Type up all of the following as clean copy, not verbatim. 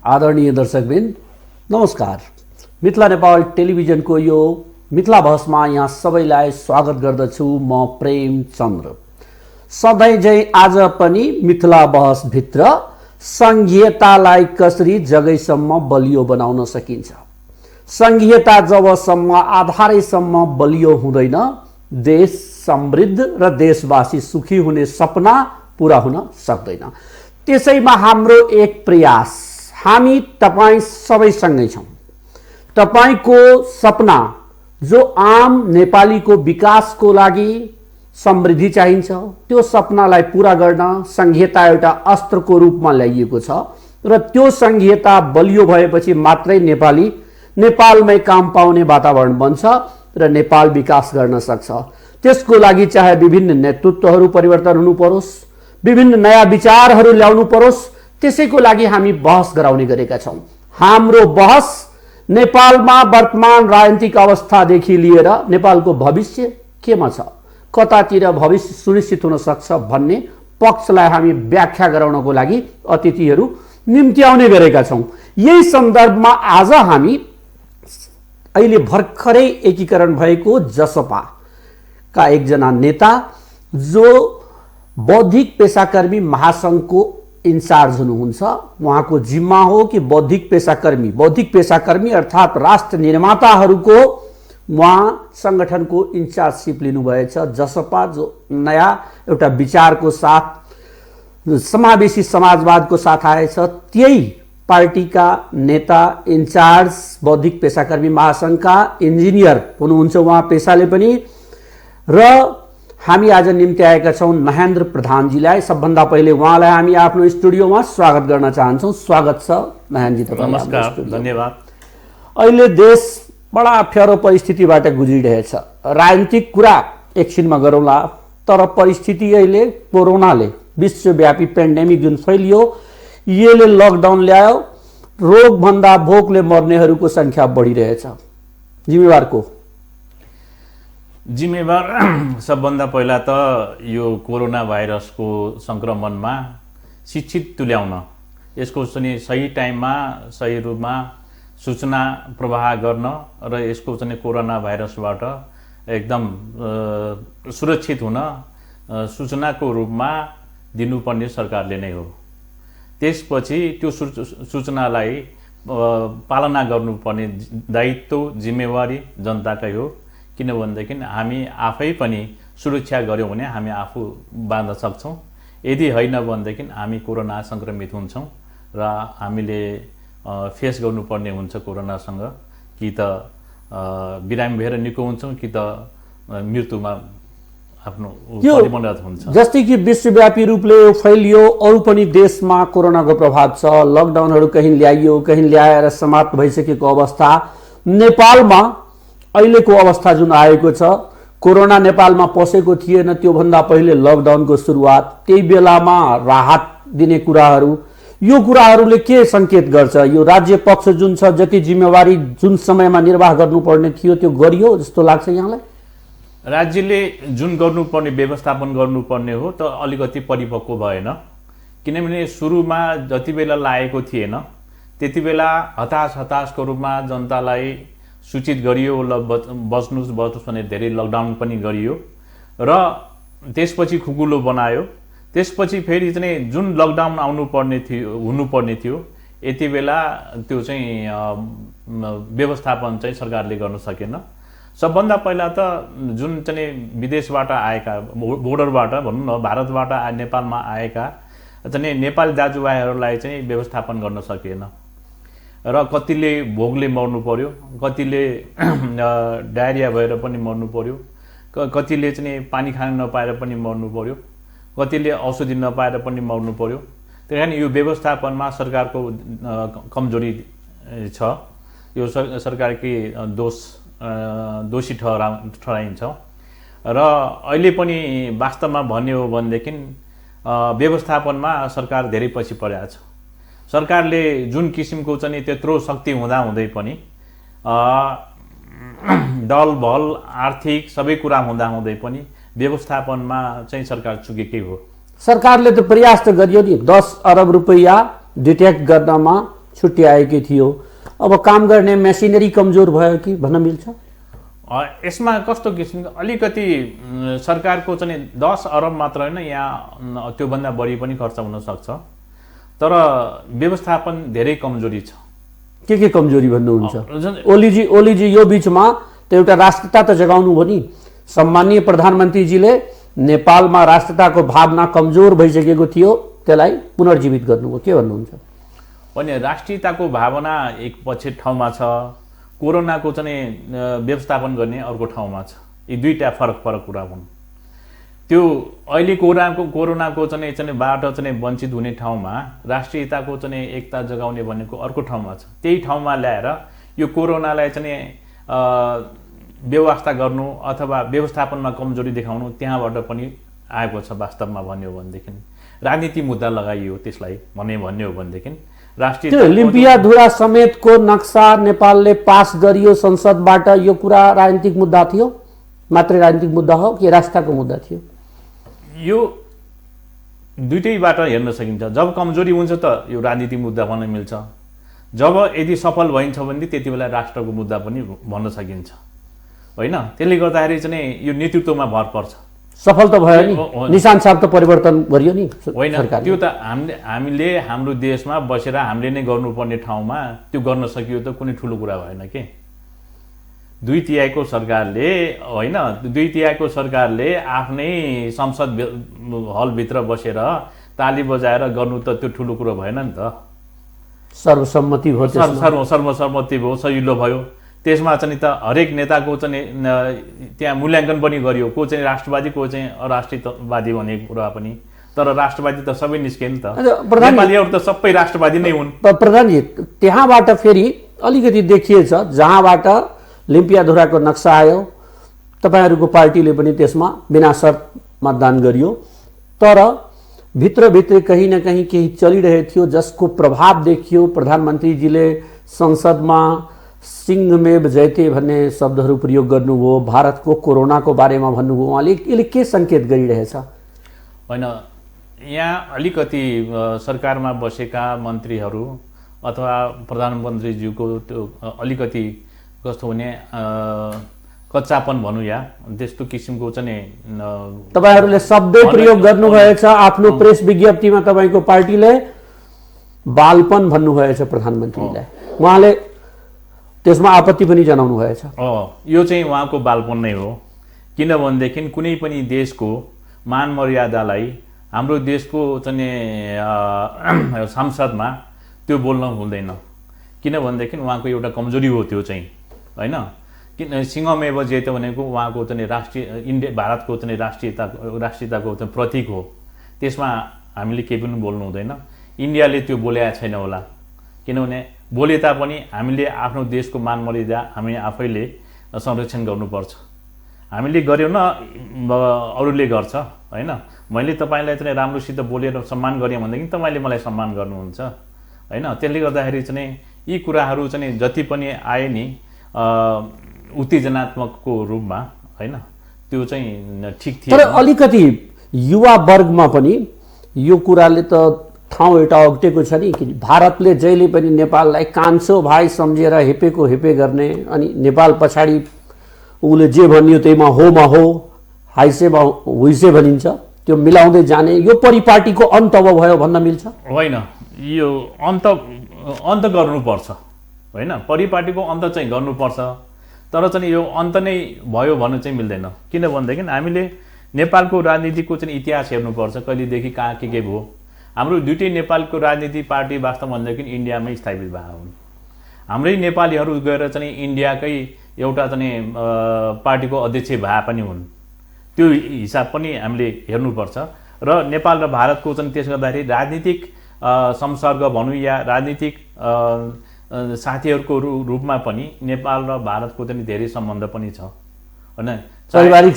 आदरणीय दर्शकवृन्द नमस्कार। मिथिला नेपाल टेलिभिजनको यो मिथिला बहसमा यहाँ सबैलाई स्वागत गर्दछु। म प्रेम चन्द्र। सधैँ झै आज पनि मिथिला बहसभित्र संघीयतालाई कसरी जगैसम्म बलियो बनाउन सकिन्छ। संघीयता जबसम्म आधारैसम्म बलियो हुँदैन, देश समृद्ध र देशवासी सुखी हुने सपना पूरा हुन सक्दैन। त्यसैमा हाम्रो एक प्रयास, हामी तपाईं सबैसँगै छौं। तपाईंको सपना जो आम नेपालीको विकासको लागि समृद्धि चाहिन्छ, त्यो सपनालाई पूरा गर्न संघीयता एउटा अस्त्रको रूपमा ल्याइएको छ र त्यो संघीयता बलियो भएपछि मात्रै नेपालमै काम पाउने वातावरण बन्छ र नेपाल विकास गर्न सक्छ। त्यसको लागि चाहे विभिन्न नेतृत्वहरू परिवर्तन हुनु परोस्, विभिन्न नयाँ विचारहरू ल्याउनु परोस्, त्यसैको लागि हामी बहस गराउने गरेका छौं। हाम्रो बहस नेपालमा वर्तमान राजनीतिक अवस्थादेखि लिएर नेपालको भविष्य केमा छ, कतातिर भविष्य सुनिश्चित हुन सक्छ भन्ने पक्षलाई हामी व्याख्या गराउनको लागि अतिथिहरू निम्ति आउने गरेका छौं। यही सन्दर्भमा आज हामी अहिले भर्खरै एकीकरण भएको जसपाका एकजना नेता जो बौद्धिक पेशाकर्मी महासंघको इन्चार्ज हुनुहुन्छ, उहाँको जिम्मा हो कि बौद्धिक पेशाकर्मी अर्थात् राष्ट्र निर्माताहरूको उहाँ संगठनको इन्चार्जसिप लिनुभएछ। जसपा जो नयाँ एउटा विचारको साथ समावेशी समाजवादको साथ आएछ, त्यही पार्टीका नेता इन्चार्ज बौद्धिक पेशाकर्मी महासंघका इन्जिनियर हुनुहुन्छ उहाँ पेशाले पनि। र हामी आज निम्ति आएका छौं महेन्द्र प्रधानजीलाई। सबभन्दा पहिले उहाँलाई हामी आफ्नो स्टुडियोमा स्वागत गर्न चाहन्छौं। स्वागत छ महेन्द्रजी तपाईलाई। नमस्कार, धन्यवाद। अहिले देश बडा अप्ठ्यारो परिस्थितिबाट गुज्रिरहेछ। राजनीतिक कुरा एकछिनमा गरौँला, तर परिस्थिति अहिले कोरोनाले विश्वव्यापी पेन्डेमिक जुन फैलियो, यसले लकडाउन ल्यायो, रोग भन्दा भोकले मर्नेहरूको संख्या बढिरहेछ। जिम्मेवार सबभन्दा पहिला त यो कोरोना भाइरसको संक्रमणमा शिक्षित तुल्याउन, यसको चाहिँ सही टाइममा सही रूपमा सूचना प्रवाह गर्न र यसको चाहिँ कोरोना भाइरसबाट एकदम सुरक्षित हुन सूचनाको रूपमा दिनुपर्ने सरकारले नै हो। त्यसपछि त्यो सूचनालाई पालना गर्नुपर्ने दायित्व जिम्मेवारी जनताकै हो। किनभनेदेखि हामी आफै पनि सुरक्षा गर्यौं भने हामी आफू बाँच्न सक्छौं। यदि होइन भनेदेखि हामी कोरोना संक्रमित हुन्छौं र हामीले फेस गर्नुपर्ने हुन्छ कोरोनासँग। कि त बिरामी भएर निको हुन्छौं कि त मृत्युमा आफ्नो परिणत हुन्छ। जस्तै कि विश्वव्यापी रूपले फैलियो, अरू पनि देशमा कोरोनाको प्रभाव छ, लकडाउनहरू कहीँ ल्याइयो, कहीँ ल्याएर समाप्त भइसकेको अवस्था। नेपालमा अहिलेको अवस्था जुन आएको छ, कोरोना नेपालमा पसेको थिएन, त्यो भन्दा पहिले लकडाउनको सुरुवात, त्यही बेलामा राहत दिने कुराहरू, यो कुराहरूले के संकेत गर्छ? यो राज्य पक्ष जुन छ, जति जिम्मेवारी जुन समयमा निर्वाह गर्नुपर्ने थियो त्यो गरियो जस्तो लाग्छ यहाँलाई? राज्यले जुन गर्नुपर्ने व्यवस्थापन गर्नुपर्ने हो त अलिकति परिपक्व भएन। किनभने सुरुमा जति बेला लागेको थिएन त्यति बेला हताशको रूपमा जनतालाई सूचित गरियो, बस्नुस् भने धेरै लकडाउन पनि गरियो र त्यसपछि खुकुलो बनायो। त्यसपछि फेरि चाहिँ जुन लकडाउन हुनुपर्ने थियो यति बेला त्यो चाहिँ व्यवस्थापन चाहिँ सरकारले गर्न सकेन। सबभन्दा पहिला त जुन चाहिँ विदेशबाट आएका, बोर्डरबाट भनौँ न, भारतबाट नेपालमा आएका चाहिँ नेपाली दाजुभाइहरूलाई चाहिँ व्यवस्थापन गर्न सकेन र कतिले भोकले मर्नु पर्यो, कतिले डायरिया भएर पनि मर्नु पर्यो, कतिले चाहिँ पानी खान नपाएर पनि मर्नु पर्यो, कतिले औषधि नपाएर पनि मर्नु पर्यो। त्यही कारण यो व्यवस्थापनमा सरकारको कमजोरी छ। यो सरकारकै दोषी ठहराइन्छ र अहिले पनि वास्तवमा भन्ने हो भनेदेखि व्यवस्थापनमा सरकार धेरै पछि परेको छ। सरकारले जुन किसिमको चाहिँ त्यत्रो शक्ति हुँदै पनि दल बल आर्थिक सबै कुरा हुँदै पनि व्यवस्थापनमा चाहिँ सरकार चुकेकै हो। सरकारले त प्रयास त गरियो नि, 10 अरब रुपैयाँ डिटेक्ट गर्नमा छुट्याएकै थियो। अब काम गर्ने मेसिनरी कमजोर भयो कि भन्न मिल्छ? यसमा कस्तो किसिमको अलिकति सरकारको चाहिँ 10 अरब मात्र होइन, यहाँ त्योभन्दा बढी पनि खर्च हुनसक्छ, तर व्यवस्थापन धेरै कमजोरी छ। के कमजोरी भन्नुहुन्छ? ओलीजी यो बिचमा त एउटा राष्ट्रियता त जगाउनु हो नि। सम्माननीय प्रधानमन्त्रीजीले नेपालमा राष्ट्रियताको भावना कमजोर भइसकेको थियो, त्यसलाई पुनर्जीवित गर्नुभयो। के भन्नुहुन्छ? अनि राष्ट्रियताको भावना एक पछि ठाउँमा छ, कोरोनाको चाहिँ व्यवस्थापन गर्ने अर्को ठाउँमा छ। यी दुईटा फरक कुरा हुन्। त्यो अहिले कोरोनाको चाहिँ बाट चाहिँ वञ्चित हुने ठाउँमा राष्ट्रियताको चाहिँ एकता जगाउने भनेको अर्को ठाउँमा छ। त्यही ठाउँमा ल्याएर यो कोरोनालाई चाहिँ व्यवस्था गर्नु अथवा व्यवस्थापनमा कमजोरी देखाउनु त्यहाँबाट पनि आएको छ। वास्तवमा भन्यो भनेदेखि राजनीति मुद्दा लगाइयो त्यसलाई भन्ने हो भनेदेखि राष्ट्रिय लिम्पियाधुरा समेतको नक्सा नेपालले पास गरियो संसदबाट, यो कुरा राजनीतिक मुद्दा थियो? मात्रै राजनीतिक मुद्दा हो कि राष्ट्रको मुद्दा थियो? यो दुईटैबाट हेर्न सकिन्छ। जब कमजोरी हुन्छ त यो राजनीतिक मुद्दा भन्न मिल्छ, जब यदि सफल भइन्छ भने त्यति बेला राष्ट्रको मुद्दा पनि भन्न सकिन्छ, होइन? त्यसले गर्दाखेरि चाहिँ यो नेतृत्वमा भर पर्छ। सफल त भयो नि, निशान साहब त परिवर्तन गरियो नि होइन? त्यो त हामीले हाम्रो देशमा बसेर हामीले नै गर्नुपर्ने ठाउँमा त्यो गर्न सकियो त कुनै ठुलो कुरा भएन के। 2/3 सरकारले होइन, 2/3 सरकारले आफ्नै संसद हलभित्र बसेर ताली बजाएर गर्नु त त्यो ठुलो कुरो भएन नि त। सर्वसम्मति भयो, सर्वसम्मति भयो, सजिलो भयो। त्यसमा चाहिँ त हरेक नेताको चाहिँ त्यहाँ मूल्याङ्कन पनि गरियो, को चाहिँ राष्ट्रवादी को चाहिँ अराष्ट्रियवादी भन्ने कुरा पनि। तर राष्ट्रवादी त सबै निस्के नि त, नेपालीहरू त सबै राष्ट्रवादी नै हुन्। प्रधानजी, त्यहाँबाट फेरि अलिकति देखिएछ, जहाँबाट लिम्पियाधुराको नक्सा आयो तपाईँहरूको पार्टीले पनि त्यसमा बिना शर्त मतदान गरियो, तर भित्रभित्र कहीँ न कहीँ केही चलिरहेको थियो जसको प्रभाव देखियो। प्रधानमन्त्रीजीले संसदमा सिंहमेव जयते भन्ने शब्दहरू प्रयोग गर्नुभयो, भारतको कोरोनाको बारेमा भन्नुभयो। उहाँले यसले के सङ्केत गरिरहेछ? होइन, यहाँ अलिकति सरकारमा बसेका मन्त्रीहरू अथवा प्रधानमन्त्रीज्यूको त्यो अलिकति कस्तो हुने कच्चापन भनौँ या त्यस्तो किसिमको चाहिँ तपाईँहरूले शब्दै प्रयोग गर्नुभएछ। आफ्नो प्रेस विज्ञप्तिमा तपाईँको पार्टीले बालपन भन्नुभएछ प्रधानमन्त्रीलाई, उहाँले त्यसमा आपत्ति पनि जनाउनु भएछ। यो चाहिँ उहाँको बालपन नै हो, किनभनेदेखि कुनै पनि देशको मान मर्यादालाई हाम्रो देशको चाहिँ संसदमा त्यो बोल्न हुँदैन, किनभनेदेखि उहाँको एउटा कमजोरी हो त्यो चाहिँ, होइन? किन सिंहमेव जयते भनेको उहाँको चाहिँ राष्ट्रिय भारतको चाहिँ राष्ट्रियताको चाहिँ प्रतीक हो। त्यसमा हामीले केही पनि बोल्नु हुँदैन। इन्डियाले त्यो बोलेको छैन होला, किनभने बोले तापनि हामीले आफ्नो देशको मान मर्यादा हामी आफैले संरक्षण गर्नुपर्छ। हामीले गर्यौँ न अरूले गर्छ, होइन? मैले तपाईँलाई चाहिँ राम्रोसित बोलेर सम्मान गरेँ भनेदेखि तपाईँले मलाई सम्मान गर्नुहुन्छ, होइन? त्यसले गर्दाखेरि चाहिँ यी कुराहरू चाहिँ जति पनि आए नि उत्तेजनात्मकको रूपमा, होइन, त्यो चाहिँ ठिक थियो। तर अलिकति युवा वर्गमा पनि यो कुराले त ठाउँ एउटा अग्टेको छ नि कि भारतले जहिले पनि नेपाललाई कान्छो भाइ सम्झेर हेपेको हेपे गर्ने, अनि नेपाल पछाडि उसले जे भनियो त्यहीमा होमा हो, हाइसेमा हुइसे भनिन्छ, त्यो मिलाउँदै जाने यो परिपाटीको अन्त भयो भन्न मिल्छ? होइन, यो अन्त गर्नुपर्छ, होइन? परिपाटीको अन्त चाहिँ गर्नुपर्छ, तर चाहिँ यो अन्त नै भयो भन्न चाहिँ मिल्दैन। किनभनेदेखि हामीले नेपालको राजनीतिको चाहिँ इतिहास हेर्नुपर्छ, कहिलेदेखि कहाँ के भयो। हाम्रो दुईटै नेपालको राजनीति पार्टी वास्तव भनेदेखि इन्डियामै स्थापित भएका हुन्। हाम्रै नेपालीहरू गएर चाहिँ इन्डियाकै एउटा चाहिँ पार्टीको अध्यक्ष भए पनि हुन्। त्यो हिसाब पनि हामीले हेर्नुपर्छ। र नेपाल र भारतको चाहिँ त्यसो गर्दाखेरि राजनीतिक संसर्ग भनौँ या राजनीतिक साथीहरूको रूपमा पनि नेपाल र भारतको चाहिँ धेरै सम्बन्ध पनि छ, होइन? पारिवारिक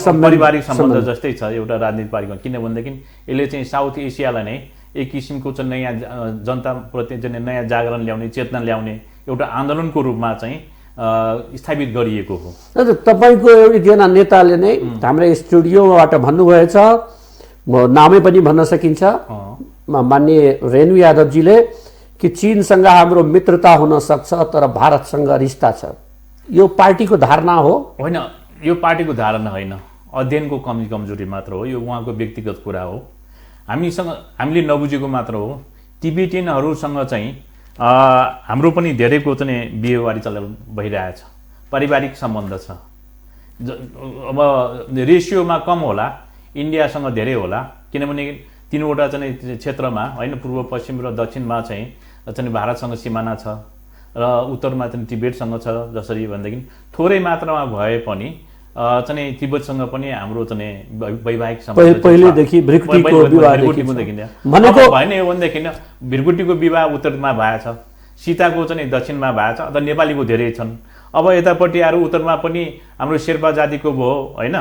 सम्बन्ध जस्तै छ एउटा राजनीतिक पार्टीको, किनभनेदेखि यसले चाहिँ साउथ एसियालाई नै एक किसिमको चाहिँ नयाँ जनताप्रति चाहिँ नयाँ जागरण ल्याउने, चेतना ल्याउने एउटा आन्दोलनको रूपमा चाहिँ स्थापित गरिएको हो। तपाईँको एकजना नेताले नै हाम्रो स्टुडियोबाट भन्नुभएछ, नामै पनि भन्न सकिन्छ, माननीय रेणु यादवजीले, कि चीनसँग हाम्रो मित्रता हुन सक्छ तर भारतसँग रिस्ता छ, यो पार्टीको धारणा हो? होइन, यो पार्टीको धारणा होइन, अध्ययनको कमजोरी मात्र हो, यो उहाँको व्यक्तिगत कुरा हो। हामीले नबुझेको मात्र हो। टिबेटियनहरूसँग चाहिँ हाम्रो पनि धेरैको चाहिँ बिहेवारी भइरहेछ, पारिवारिक सम्बन्ध छ। अब रेसियोमा कम होला, इन्डियासँग धेरै होला, किनभने तीनवटा चाहिँ क्षेत्रमा होइन, पूर्व पश्चिम र दक्षिणमा चाहिँ भारतसँग सिमाना छ र उत्तरमा चाहिँ तिब्बतसँग छ। जसरी भनेदेखि थोरै मात्रामा भए पनि चाहिँ तिब्बतसँग पनि हाम्रो चाहिँ वैवाहिक सम्बन्ध पहिलेदेखि भ्रिकुटीको विवाह देखिन्छ। भएन यो भनेदेखि भ्रिकुटीको विवाह उत्तरमा भएछ, सीताको चाहिँ दक्षिणमा भएछ, अन्त नेपालीको धेरै छन्। अब यतापट्टि अरू उत्तरमा पनि हाम्रो शेर्पा जातिको भयो होइन,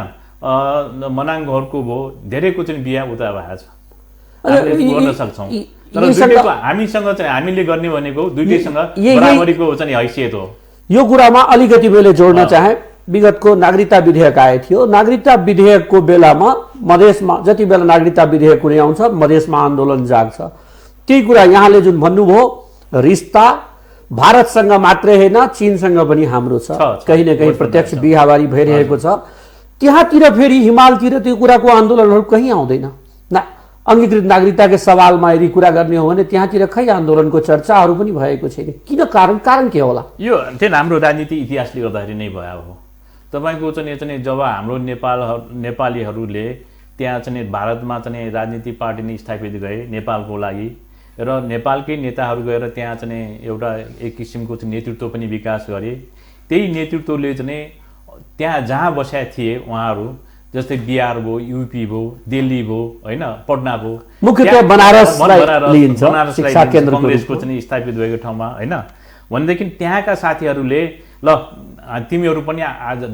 मनाङहरूको भयो, धेरैको चाहिँ बिहा उता भएछ, गर्न सक्छौँ। तर हामीसँग चाहिँ हामीले गर्ने भनेको दुईटैसँग बराबरीको चाहिँ हैसियत हो। यो कुरामा अलिकति मैले जोड्न चाहे, विगतको नागरिकता विधेयक आएको थियो। नागरिकता विधेयकको बेलामा मधेसमा जति बेला नागरिकता विधेयक कुनै आउँछ मधेसमा आन्दोलन जाग्छ। त्यही कुरा यहाँले जुन भन्नुभयो, रिस्ता भारतसँग मात्रै होइन चीनसँग पनि हाम्रो छ, कहीँ न कहीँ प्रत्यक्ष बिहाबारी भइरहेको छ। त्यहाँतिर फेरि हिमालतिर त्यो कुराको आन्दोलनहरू कहीँ आउँदैन। अङ्गीकृत नागरिकताको सवालमा यदि कुरा गर्ने हो भने त्यहाँतिर खै आन्दोलनको चर्चाहरू पनि भएको छैन। किन? कारण के होला? यो चाहिँ हाम्रो राजनीति इतिहासले गर्दाखेरि नै भयो हो। तपाईँको चाहिँ जब हाम्रो नेपालीहरूले त्यहाँ चाहिँ भारतमा चाहिँ राजनीतिक पार्टी नै स्थापित गए नेपालको लागि, र नेपालकै नेताहरू गएर त्यहाँ चाहिँ एउटा एक किसिमको चाहिँ नेतृत्व पनि विकास गरे। त्यही नेतृत्वले चाहिँ त्यहाँ जहाँ बसेका थिए उहाँहरू, जस्तै बिहार भयो, युपी भयो, दिल्ली भयो होइन, पटना भयो, मुख्यतः बनारसलाई कङ्ग्रेसको चाहिँ स्थापित भएको ठाउँमा होइन, भनेदेखि त्यहाँका साथीहरूले ल तिमीहरू पनि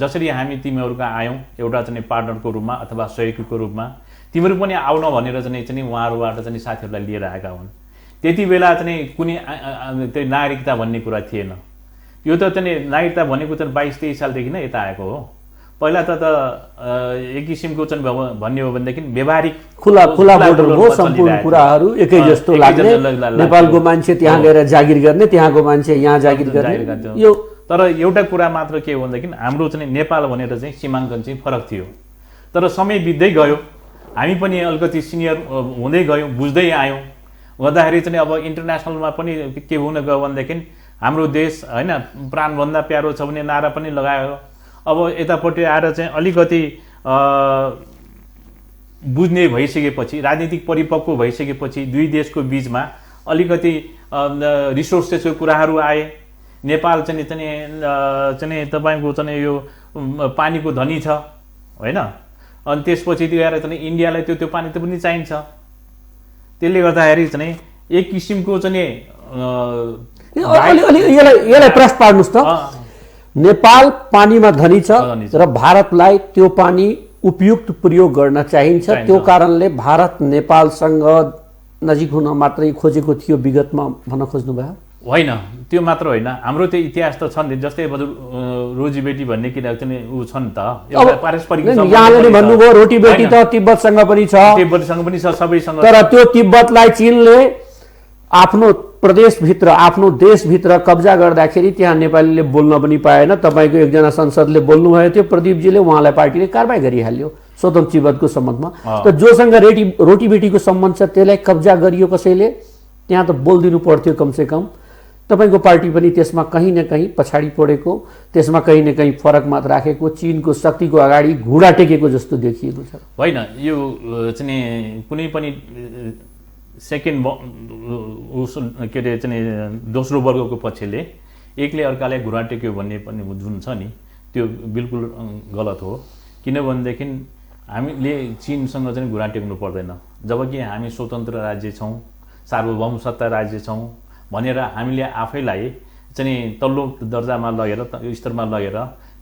जसरी हामी तिमीहरूका आयौँ एउटा चाहिँ पार्टनरको रूपमा अथवा सहयोगीको रूपमा, तिमीहरू पनि आउन भनेर चाहिँ उहाँहरूबाट चाहिँ साथीहरूलाई लिएर आएका हुन्। त्यति बेला चाहिँ कुनै त्यो नागरिकता भन्ने कुरा थिएन। यो त चाहिँ नागरिकता भनेको चाहिँ 22-23 सालदेखि नै यता आएको हो। पहिला त एक किसिमको चाहिँ भन्ने हो भनेदेखि व्यवहारिक खुला बोर्डर हो, सम्पूर्ण कुराहरू एकै जस्तो लाग्ने, नेपालको मान्छे त्यहाँ गएर जागिर गर्ने, त्यहाँको मान्छे यहाँ जागिर गर्ने। यो तर एउटा कुरा मात्र के हो भनेदेखि हाम्रो चाहिँ नेपाल भनेर चाहिँ सीमाङ्कन चाहिँ फरक थियो। तर समय बित्दै गयो, हामी पनि अलिकति सिनियर हुँदै गयौँ, बुझ्दै आयौँ, गर्दाखेरि चाहिँ अब इन्टरनेसनलमा पनि के हुन गयो भनेदेखि हाम्रो देश होइन प्राणभन्दा प्यारो छ भन्ने नारा पनि लगायो। अब यतापट्टि आएर चाहिँ अलिकति बुझ्ने भइसकेपछि, राजनीतिक परिपक्व भइसकेपछि दुई देशको बिचमा अलिकति रिसोर्सेसको कुराहरू आए। नेपाल चाहिँ तपाईँको चाहिँ यो पानीको धनी छ होइन, अनि त्यसपछि गएर चाहिँ इन्डियालाई त्यो पानी त पनि चाहिन्छ। त्यसले गर्दाखेरि चाहिँ एक किसिमको चाहिँ यसलाई प्रश्न पार्नुहोस् त। नेपाल पानीमा धनी छ र भारतलाई त्यो पानी उपयुक्त प्रयोग गर्न चाहिन्छ। त्यो कारणले भारत नेपालसँग नजिक हुन मात्रै खोजेको थियो विगतमा भन्न खोज्नुभयो? होइन, त्यो मात्र होइन, हाम्रो त्यो इतिहास त छ नि। जस्तै रोजी बेटी भन्ने किन चाहिँ ऊ छ नि त, पारस्परिक। यहाँले नि भन्नुभयो रोटी बेटी त तिब्बतसँग पनि छ, तिब्बतसँग पनि छ, सबैसँग। तर त्यो तिब्बतलाई चीनले आफ्नो प्रदेशभित्र, आफ्नो देशभित्र कब्जा गर्दाखेरि त्यहाँ नेपालीले बोल्न पनि पाएन। तपाईँको एकजना संसदले बोल्नुभएको थियो, प्रदीपजीले, उहाँलाई पार्टीले कारबाही गरिहाल्यो स्वतन्त्र तिब्बतको सम्बन्धमा। त जोसँग रोटी बेटीको सम्बन्ध छ त्यसलाई कब्जा गरियो कसैले, त्यहाँ त बोलिदिनु पर्थ्यो कमसेकम। तपाईँको पार्टी पनि त्यसमा कहीँ न कहीँ पछाडि परेको, त्यसमा कहीँ न कहीँ फरक मात्र राखेको, चीनको शक्तिको अगाडि घुँडा टेकेको जस्तो देखिएको छ। होइन, यो चाहिँ कुनै पनि सेकेन्ड के अरे चाहिँ दोस्रो वर्गको पक्षले एकले अर्कालाई घुँडा टेक्यो भन्ने पनि जुन छ नि, त्यो बिल्कुल गलत हो। किनभनेदेखि हामीले चीनसँग चाहिँ घुँडा टेक्नु पर्दैन। जबकि हामी स्वतन्त्र राज्य छौँ, सार्वभौम सत्ता राज्य छौँ भनेर हामीले आफैलाई चाहिँ तल्लो दर्जामा लगेर, स्तरमा लगेर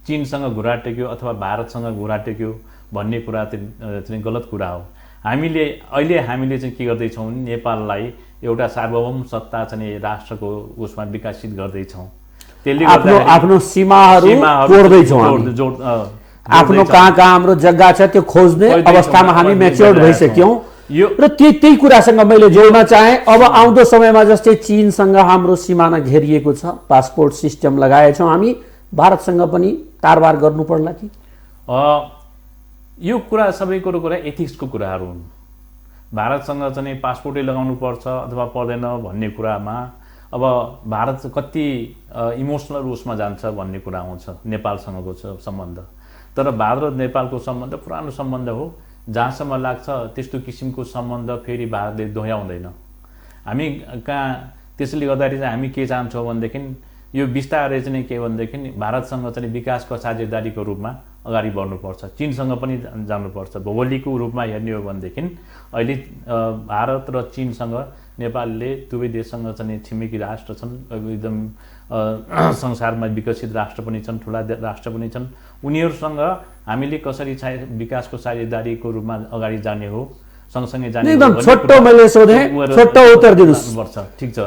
चीनसँग घुँडा टेक्यो अथवा भारतसँग घुँडा टेक्यो भन्ने कुरा चाहिँ गलत कुरा हो। अहिले हामीले चाहिँ के गर्दैछौँ, नेपाललाई एउटा सार्वभौम सत्ता चाहिँ राष्ट्रको उसमा विकसित गर्दैछौँ। त्यसले आफ्नो सीमाहरू तोड्दैछौँ, आफ्नो कहाँ हाम्रो जग्गा छ त्यो खोज्ने अवस्थामा हामी म्याच्योर्ड भइसक्यौँ। यो र त्यही कुरासँग मैले जोड्न चाहेँ। अब आउँदो समयमा जस्तै चीनसँग हाम्रो सिमाना घेरिएको छ, पासपोर्ट सिस्टम लगाएछौँ हामी, भारतसँग पनि तारबार गर्नु पर्ला कि? यो कुरा सबै कुरा एथिक्सको कुराहरू हुन्। भारतसँग चाहिँ पासपोर्टै लगाउनु पर्छ अथवा पर्दैन भन्ने कुरामा अब भारत कति इमोसनल उसमा जान्छ भन्ने कुरा आउँछ। नेपालसँगको सम्बन्ध, तर भारत र नेपालको सम्बन्ध पुरानो सम्बन्ध हो। जहाँसम्म लाग्छ त्यस्तो किसिमको सम्बन्ध फेरि भारतले दोहोऱ्याउँदैन। हामी कहाँ त्यसले गर्दाखेरि चाहिँ हामी के चाहन्छौँ भनेदेखि यो बिस्तारै चाहिँ के भनेदेखि भारतसँग चाहिँ विकासको साझेदारीको रूपमा अगाडि बढ्नुपर्छ, चीनसँग पनि जानुपर्छ। भौगोलिकको रूपमा हेर्ने हो भनेदेखि अहिले भारत र चीनसँग नेपालले दुवै देशसँग चाहिँ छिमेकी राष्ट्र छन्, एकदम संसारमा विकसित राष्ट्र पनि छन्, ठुला राष्ट्र पनि छन्। उनीहरूसँग हामीले कसरी विकासको साझेदारीको रूपमा अगाडि जाने हो, सँगसँगै जाने एकदम छोटो मैले सोधेँ, छोटो उत्तर दिनुहोस्। ठिक छ।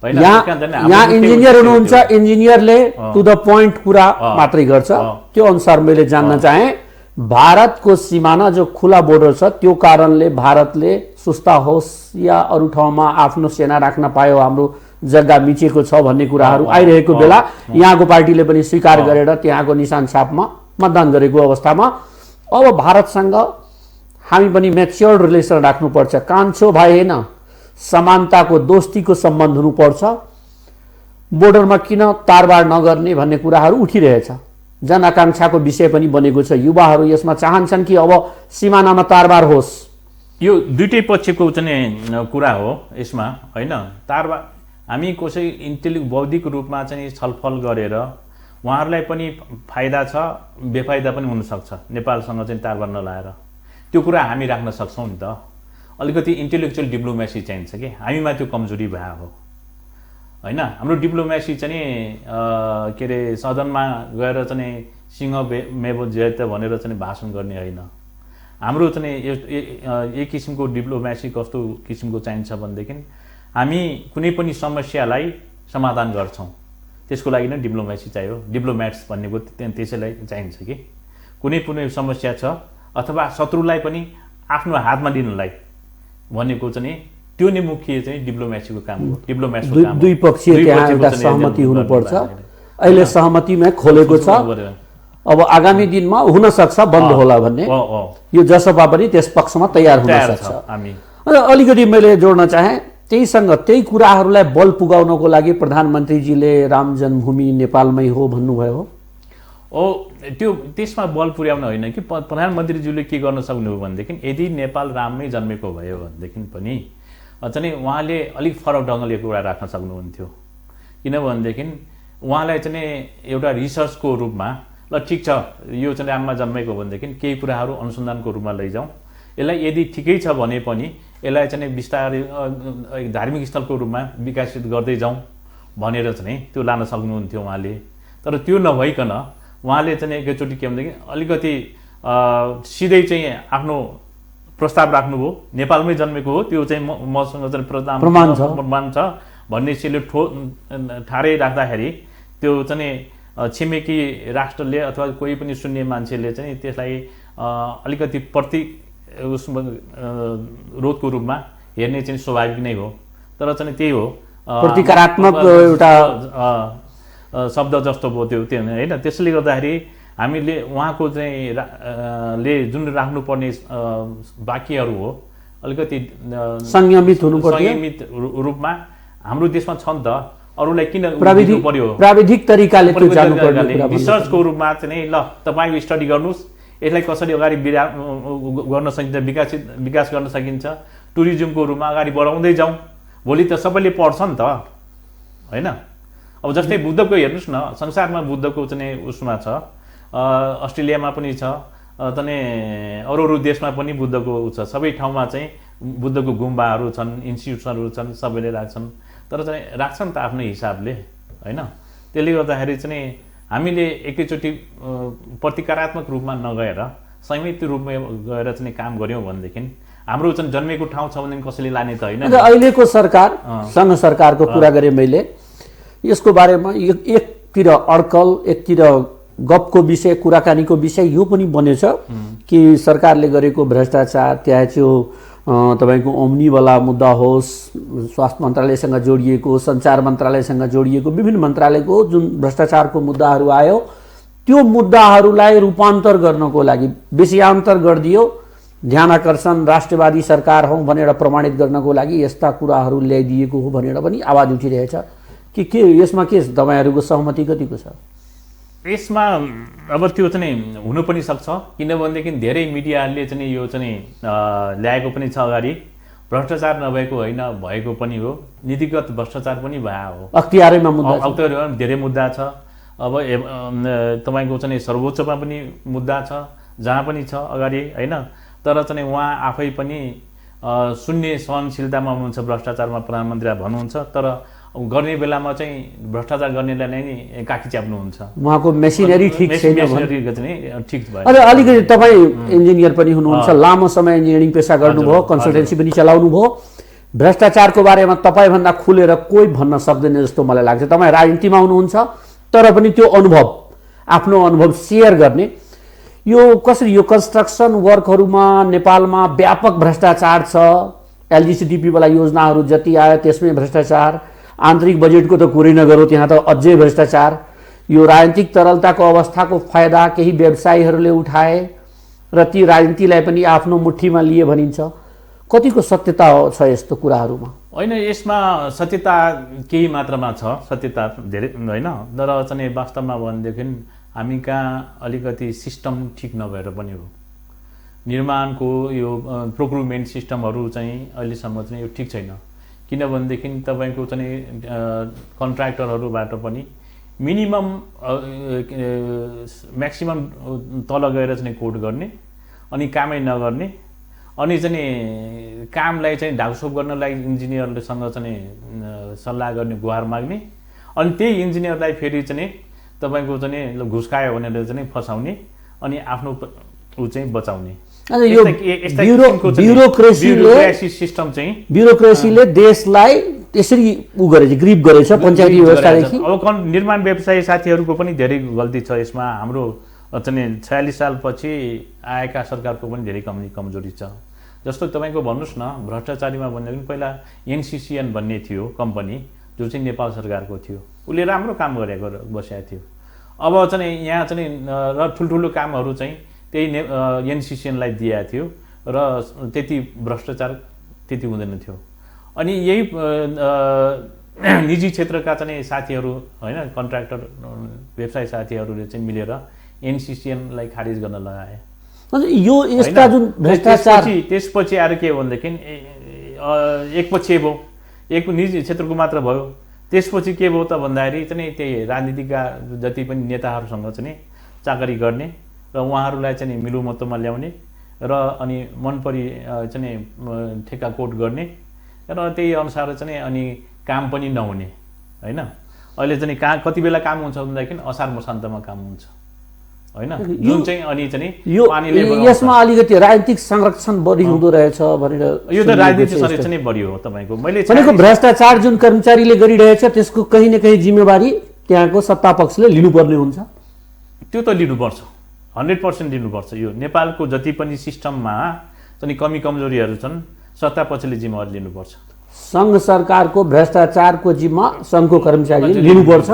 यहाँ इन्जिनियर हुनुहुन्छ, इन्जिनियरले टु द पोइन्ट कुरा मात्रै गर्छ। त्यो अनुसार मैले जान्न चाहेँ, भारतको सिमाना जो खुला बोर्डर छ त्यो कारणले भारतले सुस्ता होस् या अरू ठाउँमा आफ्नो सेना राख्न पायो, हाम्रो जग्गा मिचेको छ भन्ने कुराहरू आइरहेको बेला यहाँको पार्टीले पनि स्वीकार गरेर त्यहाँको निशान छापमा मतदान गरेको अवस्थामा अब भारतसँग हामी पनि म्याच्योर्ड रिलेसन राख्नुपर्छ। कान्छो भाइ होइन, समानताको दोस्तीको सम्बन्ध हुनुपर्छ। बोर्डरमा किन तारबार नगर्ने भन्ने कुराहरू उठिरहेछ, जनआकांक्षाको विषय पनि बनेको छ। युवाहरू यसमा चाहन्छन् कि अब सिमानामा तारबार होस्। यो दुईटै पक्षको चाहिँ कुरा हो यसमा, होइन? तारबार हामी कसै बौद्धिक रूपमा चाहिँ छलफल गरेर उहाँहरूलाई पनि फाइदा छ, बेफाइदा पनि हुनसक्छ नेपालसँग चाहिँ तारबार नलाएर। त्यो कुरा हामी राख्न सक्छौँ नि त। अलिकति इन्टेलेक्चुअल डिप्लोमेसी चाहिन्छ कि हामीमा त्यो कमजोरी भए हो, होइन? हाम्रो डिप्लोमेसी चाहिँ के अरे सदनमा गएर चाहिँ सिंह मेबो जयत भनेर चाहिँ भाषण गर्ने होइन। हाम्रो चाहिँ एक किसिमको डिप्लोमेसी कस्तो किसिमको चाहिन्छ भनेदेखि हामी कुनै पनि समस्यालाई समाधान गर्छौँ, त्यसको लागि नै डिप्लोमेसी चाहियो। डिप्लोमेट्स भन्नेको त्यसैलाई चाहिन्छ कि कुनै पनि समस्या छ अथवा शत्रुलाई पनि आफ्नो हातमा लिनलाई भनेको चाहिँ त्यो नै मुख्य चाहिँ डिप्लोमेसीको काम हो। डिप्लोमेट्सको काम दुई पक्षीय त्यहाँ एउटा सहमति हुनुपर्छ। अहिले सहमतिमा खोलेको छ, अब आगामी दिनमा हुन सक्छ बन्द होला भन्ने, यो जसपा पनि त्यस पक्षमा तयार हुन सक्छ। अलिकति मैले जोड्न चाहेँ, त्यहीसँग त्यही कुराहरूलाई बल पुगाउनको लागि प्रधानमन्त्रीजीले राम जन्मभूमि नेपालमै हो भन्नुभयो हो। त्यो त्यसमा बल पुर्याउन होइन कि प्रधानमन्त्रीज्यूले के गर्न सक्नु हो भनेदेखि यदि नेपाल राममै जन्मेको भयो भनेदेखि पनि चाहिँ उहाँले अलिक फरक ढङ्गले कुरा राख्न सक्नुहुन्थ्यो। किनभनेदेखि उहाँलाई चाहिँ एउटा रिसर्चको रूपमा ल ठिक छ यो चाहिँ राममा जन्मेको भनेदेखि केही कुराहरू अनुसन्धानको रूपमा लैजाउँ, यसलाई यदि ठिकै छ भने पनि यसलाई चाहिँ बिस्तारै धार्मिक स्थलको रूपमा विकसित गर्दै जाउँ भनेर चाहिँ त्यो लान सक्नुहुन्थ्यो उहाँले। तर त्यो नभइकन उहाँले चाहिँ एकैचोटि के भनेदेखि अलिकति सिधै चाहिँ आफ्नो प्रस्ताव राख्नुभयो, नेपालमै जन्मेको हो, त्यो चाहिँ मसँग चाहिँ प्रमाण छ भन्ने सिले ठाडै राख्दाखेरि त्यो चाहिँ छिमेकी राष्ट्रले अथवा कोही पनि सुन्ने मान्छेले चाहिँ त्यसलाई अलिकति उसमा रोधको रूपमा हेर्ने चाहिँ स्वाभाविक नै हो। तर चाहिँ त्यही हो, प्रतिकारात्मक एउटा शब्द जस्तो भयो त्यो होइन। त्यसले गर्दाखेरि हामीले उहाँको चाहिँ ले जुन राख्नुपर्ने वाक्यहरू हो अलिकति संयमित हुनुपर्छ। संयमित रूपमा हाम्रो देशमा छ नि त, अरूलाई किन पर्यो? प्राविधिक तरिकाले त्यो जानुपर्ने कुरा रिसर्चको रूपमा चाहिँ ल तपाईँ स्टडी गर्नुहोस्, यसलाई कसरी अगाडि गर्न सकिन्छ, विकास गर्न सकिन्छ, टुरिज्मको रूपमा अगाडि बढाउँदै जाउँ। भोलि त सबैले पढ्छ नि त, होइन? अब जस्तै बुद्धको हेर्नुहोस् न, संसारमा बुद्धको चाहिँ उसमा छ, अस्ट्रेलियामा पनि छ, चाहिँ अरू देशमा पनि बुद्धको छ, सबै ठाउँमा चाहिँ बुद्धको गुम्बाहरू छन्, इन्स्टिट्युटहरू छन्, सबैले राख्छन्। तर चाहिँ राख्छन् त आफ्नै हिसाबले, होइन? त्यसले गर्दाखेरि चाहिँ हामीले एकैचोटि प्रतिकारात्मक रूपमा नगएर संयमित रूपमा गएर चाहिँ काम गऱ्यौँ भनेदेखि हाम्रो चाहिँ जन्मेको ठाउँ छ भने कसैले लाने त होइन। अहिलेको सरकार, सङ्घ सरकारको कुरा गरेँ मैले, यसको बारेमा एकतिर अड्कल, एकतिर गफको विषय, कुराकानीको विषय यो पनि बनेछ कि सरकारले गरेको भ्रष्टाचार, त्यहाँ त्यो तपाईँको ओम्नीवाला मुद्दा होस्, स्वास्थ्य मन्त्रालयसँग जोडिएको, सञ्चार मन्त्रालयसँग जोडिएको विभिन्न मन्त्रालयको जुन भ्रष्टाचारको मुद्दाहरू आयो त्यो मुद्दाहरूलाई रूपान्तर गर्नको लागि विषयान्तर गरिदियो, ध्यान आकर्षण राष्ट्रवादी सरकार हौँ भनेर प्रमाणित गर्नको लागि यस्ता कुराहरू ल्याइदिएको हो भनेर पनि आवाज उठिरहेछ के यसमा के तपाईँहरूको सहमति कतिको छ? यसमा अब त्यो चाहिँ हुनु पनि सक्छ, किनभनेदेखि धेरै मिडियाहरूले चाहिँ यो चाहिँ ल्याएको पनि छ अगाडि। भ्रष्टाचार नभएको होइन, भएको पनि हो, नीतिगत भ्रष्टाचार पनि भए हो, अख्तियारैमा मुद्दा, अख्तियारमा धेरै मुद्दा छ। अब तपाईँको चाहिँ सर्वोच्चमा पनि मुद्दा छ, जहाँ पनि छ अगाडि होइन। तर चाहिँ उहाँ आफै पनि शून्य सहनशीलतामा हुनुहुन्छ, भ्रष्टाचारमा प्रधानमन्त्री भन्नुहुन्छ, तर गर्ने बेलामा चाहिँ भ्रष्टाचार गर्नेलाई नै काखी च्याप्नुहुन्छ। उहाँको मेसिनरी ठिक छैन, ठिक भयो। अझ अलिकति तपाईँ इन्जिनियर पनि हुनुहुन्छ, लामो समय इन्जिनियरिङ पेसा गर्नुभयो, कन्सल्टेन्सी पनि चलाउनु भयो। भ्रष्टाचारको बारेमा तपाईँभन्दा खुलेर कोही भन्न सक्दैन जस्तो मलाई लाग्छ। तपाईँ राजनीतिमा हुनुहुन्छ तर पनि त्यो अनुभव, आफ्नो अनुभव सेयर गर्ने, यो कसरी यो कन्स्ट्रक्सन वर्कहरूमा नेपालमा व्यापक भ्रष्टाचार छ। एलजिसिडिपीवाला योजनाहरू जति आयो त्यसमै भ्रष्टाचार, आन्तरिक बजेटको त कुरै नगरौँ, त्यहाँ त अझै भ्रष्टाचार। यो राजनीतिक तरलताको अवस्थाको फाइदा केही व्यवसायीहरूले उठाए र ती राजनीतिलाई पनि आफ्नो मुठीमा लिए भनिन्छ। कतिको सत्यता छ यस्तो कुराहरूमा? होइन, यसमा सत्यता केही मात्रामा छ, सत्यता धेरै होइन। तर चाहिँ वास्तवमा भनेदेखि हामी कहाँ अलिकति सिस्टम ठिक नभएर पनि हो। निर्माणको यो प्रोक्रुमेन्ट सिस्टमहरू चाहिँ अहिलेसम्म चाहिँ यो ठिक छैन, किनभनेदेखि तपाईँको चाहिँ कन्ट्र्याक्टरहरूबाट पनि मिनिमम म्याक्सिमम तल गएर चाहिँ कोट गर्ने अनि कामै नगर्ने, अनि चाहिँ कामलाई चाहिँ ढाकछोप गर्नलाई इन्जिनियरसँग चाहिँ सल्लाह गर्ने, गुहार माग्ने, अनि त्यही इन्जिनियरलाई फेरि चाहिँ तपाईँको चाहिँ घुस खायो भनेर चाहिँ फसाउने अनि आफ्नो ऊ चाहिँ बचाउने। ब्युरोक्रेसीले देशलाई त्यसरी ऊ गरेछ, ग्रिप गरेछ पञ्चायती व्यवस्थादेखि। अब निर्माण व्यवसायी साथीहरूको पनि धेरै गल्ती छ यसमा। हाम्रो चाहिँ 46 सालपछि आएका सरकारको पनि धेरै कमजोरी छ। जस्तो तपाईँको भन्नुहोस् न, भ्रष्टाचारीमा भन्दाखेरि पहिला एनसिसिएन भन्ने थियो कम्पनी, जो चाहिँ नेपाल सरकारको थियो, उसले राम्रो काम गरेको बसेको थियो। अब चाहिँ यहाँ चाहिँ र ठुल्ठुलो कामहरू चाहिँ त्यही एनसिसिएनलाई दिएको थियो र त्यति भ्रष्टाचार त्यति हुँदैन थियो। अनि यही निजी क्षेत्रका चाहिँ साथीहरू होइन, कन्ट्र्याक्टर व्यवसाय साथीहरूले चाहिँ मिलेर एनसिसिएनलाई खारिज गर्न लगाए। यो यस्ता जुन भ्रष्टाचार त्यसपछि आएर के भनेदेखि एक पछि भयो, एक निजी क्षेत्रको मात्र भयो। त्यसपछि के भयो त भन्दाखेरि चाहिँ त्यही राजनीतिका जति पनि नेताहरूसँग चाहिँ चाकरी गर्ने र उहाँहरूलाई चाहिँ मिलुमतोमा ल्याउने र अनि मनपरी चाहिँ ठेक्का कोट गर्ने र त्यही अनुसार चाहिँ अनि काम पनि नहुने होइन। अहिले चाहिँ कति बेला काम हुन्छ भन्दाखेरि असार मसान्तमा काम हुन्छ होइन, जुन चाहिँ अनि चाहिँ यो यसमा अलिकति राजनीतिक संरक्षण बढी हुँदो रहेछ भनेर। यो त राजनीतिक संरक्षण नै बढी हो। तपाईँको मैले भनेको भ्रष्टाचार जुन कर्मचारीले गरिरहेछ त्यसको कहीँ न कहीँ जिम्मेवारी त्यहाँको सत्ता पक्षले लिनुपर्ने हुन्छ। त्यो त लिनुपर्छ, 100% लिनुपर्छ। यो नेपालको जति पनि सिस्टममा चाहिँ कमी कमजोरीहरू छन्, सत्ता पक्षले जिम्मेवारी लिनुपर्छ। सङ्घ सरकारको भ्रष्टाचारको जिम्मा सङ्घको कर्मचारीले लिनुपर्छ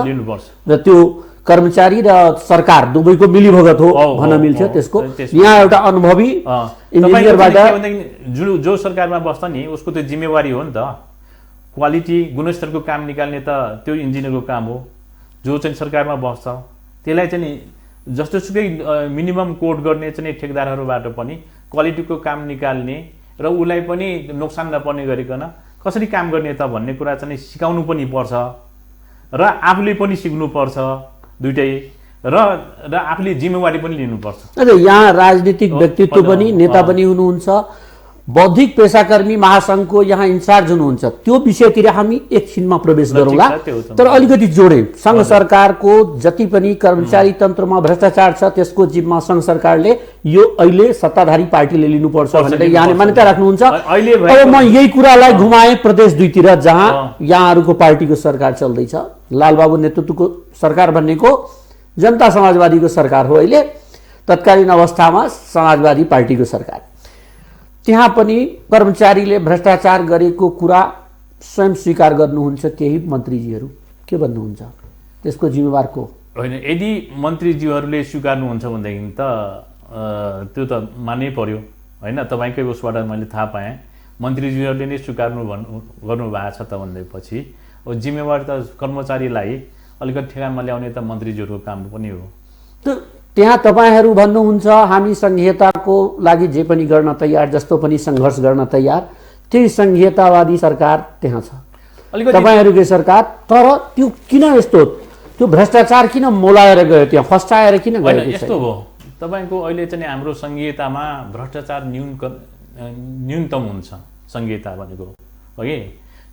र त्यो कर्मचारी र सरकार दुवैको मिलीभगत हो भन्न मिल्छ। त्यसको यहाँ एउटा अनुभवी इन्जिनियरबाट जो सरकारमा बस्छ नि उसको त्यो जिम्मेवारी हो नि त। क्वालिटी गुणस्तरको काम निकाल्ने त त्यो इन्जिनियरको काम हो। जो चाहिँ सरकारमा बस्छ त्यसलाई चाहिँ जस्तोसुकै मिनिमम कोड गर्ने चाहिँ ठेकदारहरूबाट पनि क्वालिटीको काम निकाल्ने र उसलाई पनि नोक्सान नपर्ने गरिकन कसरी काम गर्ने त भन्ने कुरा चाहिँ सिकाउनु पनि पर्छ र आफूले पनि सिक्नुपर्छ दुइटै, र आफूले जिम्मेवारी पनि लिनुपर्छ। यहाँ राजनीतिक व्यक्तित्व पनि नेता पनि हुनुहुन्छ, बौद्धिक पेसाकर्मी महासङ्घको यहाँ इन्चार्ज हुनुहुन्छ। त्यो विषयतिर हामी एकछिनमा प्रवेश गरौँला, तर अलिकति जोडे सङ्घ सरकारको जति पनि कर्मचारी तन्त्रमा भ्रष्टाचार छ त्यसको जिम्मा सङ्घ सरकारले यो अहिले सत्ताधारी पार्टीले लिनुपर्छ भनेर यहाँले मान्यता राख्नुहुन्छ। अब म यही कुरालाई घुमाएँ प्रदेश 2 तिर, जहाँ यहाँहरूको पार्टीको सरकार चल्दैछ। लालबाबु नेतृत्वको सरकार भनेको जनता समाजवादीको सरकार हो, अहिले तत्कालीन अवस्थामा समाजवादी पार्टीको सरकार। त्यहाँ पनि कर्मचारीले भ्रष्टाचार गरेको कुरा स्वयं स्वीकार गर्नुहुन्छ केही मन्त्रीजीहरू, के भन्नुहुन्छ? त्यसको जिम्मेवार को? होइन, यदि मन्त्रीज्यूहरूले स्वीकार्नुहुन्छ भनेदेखि त त्यो त मान्नै पर्यो होइन। तपाईँकै उसबाट मैले थाहा पाएँ मन्त्रीज्यूहरूले नै गर्नुभएको छ त भनेपछि अब जिम्मेवारी त कर्मचारीलाई अलिकति ठेगानमा ल्याउने त मन्त्रीज्यूहरूको काम पनि हो। त्यहाँ तपाईँहरू भन्नुहुन्छ हामी संहिताको लागि जे पनि गर्न तयार, जस्तो पनि सङ्घर्ष गर्न तयार, त्यही संहितावादी सरकार त्यहाँ छ तपाईँहरूकै सरकार। तर त्यो किन यस्तो, त्यो भ्रष्टाचार किन मोलाएर गयो, त्यहाँ फस्टाएर किन गयो? यस्तो हो तपाईँको अहिले चाहिँ हाम्रो संहितामा भ्रष्टाचार न्यूनतम हुन्छ संहिता भनेको हो कि।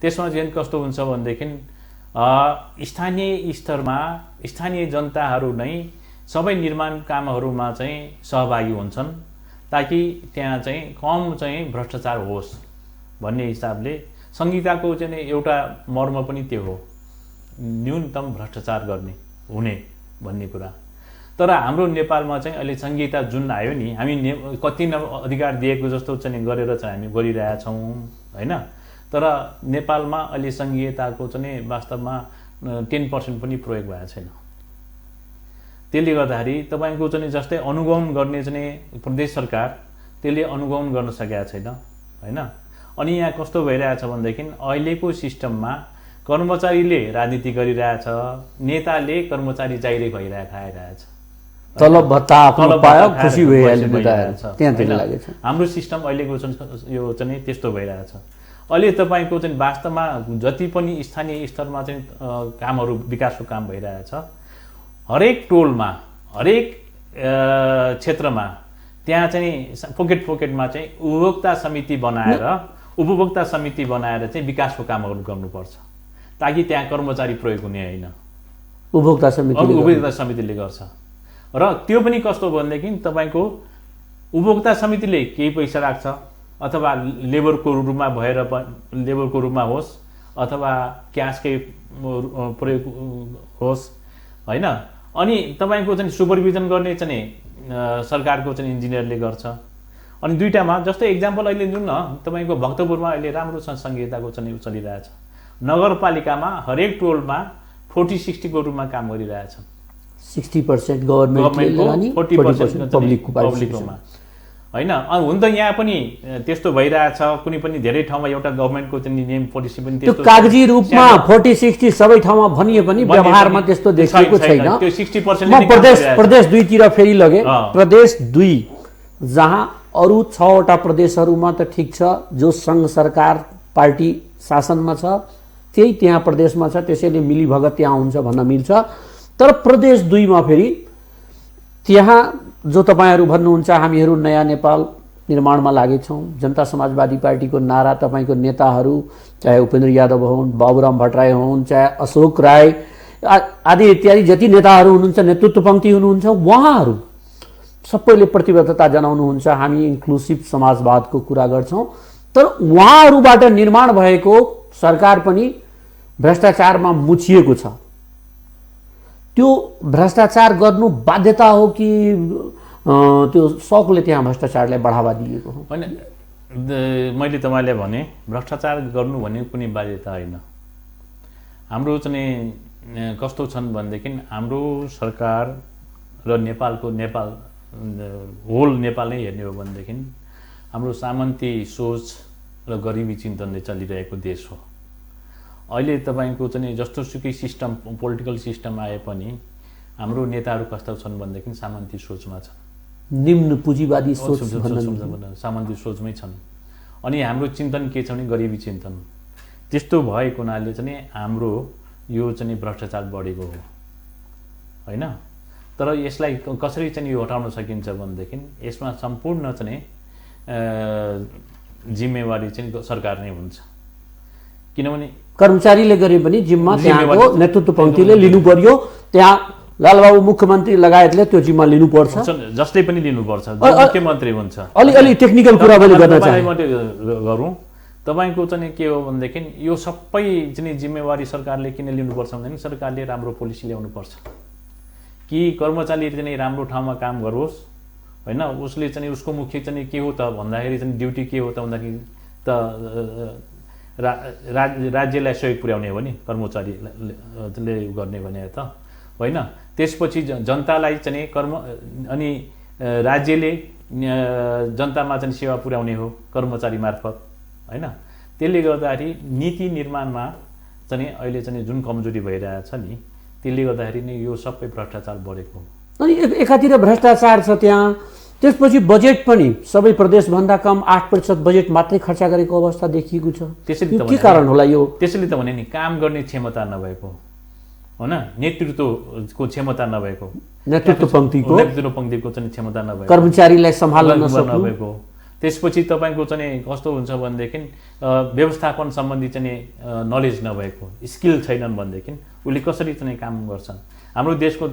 त्यसमा चाहिँ कस्तो हुन्छ भनेदेखि स्थानीय स्तरमा स्थानीय जनताहरू नै सबै निर्माण कामहरूमा चाहिँ सहभागी हुन्छन् ताकि त्यहाँ चाहिँ कम चाहिँ भ्रष्टाचार होस् भन्ने हिसाबले संहिताको चाहिँ एउटा मर्म पनि त्यो हो, न्यूनतम भ्रष्टाचार हुने भन्ने कुरा। तर हाम्रो नेपालमा चाहिँ अहिले संहिता जुन आयो नि, हामी कति अधिकार दिएको जस्तो चाहिँ गरेर चाहिँ हामी गरिरहेछौँ होइन। तर नेपालमा अहिले संहिताको चाहिँ वास्तवमा 10% पनि प्रयोग भएको छैन। त्यसले गर्दाखेरि तपाईँको चाहिँ जस्तै अनुगमन गर्ने चाहिँ प्रदेश सरकार त्यसले अनुगमन गर्न सकेका छैन होइन। अनि यहाँ कस्तो भइरहेछ भनेदेखि अहिलेको सिस्टममा कर्मचारीले राजनीति गरिरहेछ, नेताले कर्मचारी जागिरै भइरहेको खाइरहेछ, तलब भत्ता आफ्नो पायो खुसी भइरहेछ। हाम्रो सिस्टम अहिलेको यो चाहिँ त्यस्तो भइरहेछ। अहिले तपाईँको चाहिँ वास्तवमा जति पनि स्थानीय स्तरमा चाहिँ कामहरू विकासको काम भइरहेछ, हरेक टोलमा हरेक क्षेत्रमा त्यहाँ चाहिँ पोकेटमा चाहिँ उपभोक्ता समिति बनाएर चाहिँ विकासको कामहरू गर्नुपर्छ ताकि त्यहाँ कर्मचारी प्रयोग हुने होइन, उपभोक्ता समितिले गर्छ। र त्यो पनि कस्तो भनेदेखि तपाईँको उपभोक्ता समितिले केही पैसा राख्छ अथवा लेबरको रूपमा होस् अथवा क्यासकै प्रयोग होस् होइन। अनि तपाईँको चाहिँ सुपरभिजन गर्ने चाहिँ सरकारको चाहिँ इन्जिनियरले गर्छ। अनि दुईटामा जस्तै एक्जाम्पल अहिले जुन न तपाईँको भक्तपुरमा अहिले राम्रो संहिताको चाहिँ चलिरहेछ, नगरपालिकामा हरेक टोलमा 40-60 को रूपमा काम गरिरहेछ। 60% गभर्नमेन्टले 40% पब्लिकमा होइन। हुन त यहाँ पनि त्यस्तो भइरहेछ, कुनै पनि धेरै ठाउँमा एउटा गभर्नमेन्टको चाहिँ नियम पोलिसी पनि त्यो कागजी रूपमा 40-60 सबै ठाउँमा भनिए पनि व्यवहारमा त्यस्तो देखिएको छैन। त्यो 60% प्रदेश 2 तिर फेरि लगे। प्रदेश 2 जहाँ अरू 6वटा प्रदेशहरूमा त ठिक छ, जो सङ्घ सरकार पार्टी शासनमा छ त्यही त्यहाँ प्रदेशमा छ, त्यसैले मिलीभगत त्यहाँ हुन्छ भन्न मिल्छ। तर प्रदेश 2 मा फेरि त्यहाँ जो तपाईँहरू भन्नुहुन्छ हामीहरू नयाँ नेपाल निर्माणमा लागेछौँ, जनता समाजवादी पार्टीको नारा तपाईँको नेताहरू चाहे उपेन्द्र यादव हुन्, बाबुराम भट्टराई हुन्, चाहे अशोक राय आदि इत्यादि जति नेताहरू हुनुहुन्छ, नेतृत्व पङ्क्ति हुनुहुन्छ, उहाँहरू सबैले प्रतिबद्धता जनाउनुहुन्छ हामी इन्क्लुसिभ समाजवादको कुरा गर्छौँ। तर उहाँहरूबाट निर्माण भएको सरकार पनि भ्रष्टाचारमा मुछिएको छ। त्यो भ्रष्टाचार गर्नु बाध्यता हो कि त्यो सकले त्यहाँ भ्रष्टाचारलाई बढावा दिएको हो? होइन, मैले तपाईँलाई भने भ्रष्टाचार गर्नु भन्ने कुनै बाध्यता होइन। हाम्रो चाहिँ कस्तो छन् भनेदेखि हाम्रो सरकार र नेपाल होल नेपाल नै हेर्ने हो भनेदेखि हाम्रो सामन्ती सोच र गरिबी चिन्तनले चलिरहेको देश हो। अहिले तपाईँको चाहिँ जस्तोसुकै सिस्टम पोलिटिकल सिस्टम आए पनि हाम्रो नेताहरू कस्ता छन् भनेदेखि सामन्ती सोचमा छन्, निम्न पुँजीवादी सोच सामन्ती सोचमै छन्। अनि हाम्रो चिन्तन के छ भने गरिबी चिन्तन। त्यस्तो भएको हुनाले चाहिँ हाम्रो यो चाहिँ भ्रष्टाचार बढेको हो होइन। तर यसलाई कसरी चाहिँ यो हटाउन सकिन्छ भनेदेखि यसमा सम्पूर्ण चाहिँ जिम्मेवारी चाहिँ सरकार नै हुन्छ। किनभने कर्मचारीले गरे पनि जिम्मा त्यहाँको नेतृत्व पङ्क्तिले लिनु पर्यो, त्यहाँ लालबाबु मुख्यमन्त्री लगायतले त्यो जिम्मा लिनुपर्छ, जसले पनि लिनुपर्छ, मुख्यमन्त्री हुन्छ। अलि टेक्निकल कुरा पनि गर्न चाहे गरौँ। तपाईँको चाहिँ के हो भनेदेखि यो सबै चाहिँ जिम्मेवारी सरकारले किन लिनुपर्छ भनेदेखि सरकारले राम्रो पोलिसी ल्याउनुपर्छ कि कर्मचारीले चाहिँ राम्रो ठाउँमा काम गरोस् होइन। उसले चाहिँ उसको मुख्य चाहिँ के हो त भन्दाखेरि चाहिँ ड्युटी के हो त भन्दाखेरि त राज्यलाई सहयोग पुर्याउने हो नि, कर्मचारीले गर्ने भने त होइन। त्यसपछि जनतालाई चाहिँ अनि राज्यले जनतामा चाहिँ सेवा पुर्याउने हो कर्मचारी मार्फत होइन। त्यसले गर्दाखेरि नीति निर्माणमा चाहिँ अहिले चाहिँ जुन कमजोरी भइरहेछ नि, त्यसले गर्दाखेरि नै यो सबै भ्रष्टाचार बढेको हो। अनि एकातिर भ्रष्टाचार छ त्यहाँ, त्यसपछि बजेट पनि सबै प्रदेशभन्दा कम 8% बजेट मात्रै खर्च गरेको अवस्था देखिएको छ। त्यसैले के कारण होला यो? त्यसैले त भने नि काम गर्ने क्षमता नभएको होइन, नेतृत्वको क्षमता नभएको, नेतृत्व पङ्क्तिको चाहिँ क्षमता नभएको, कर्मचारीलाई सम्हाल्न नभएको। त्यसपछि तपाईँको चाहिँ कस्तो हुन्छ भनेदेखि व्यवस्थापन सम्बन्धी चाहिँ नलेज नभएको, स्किल छैनन् भनेदेखि उसले कसरी चाहिँ काम गर्छन्। हाम्रो देशको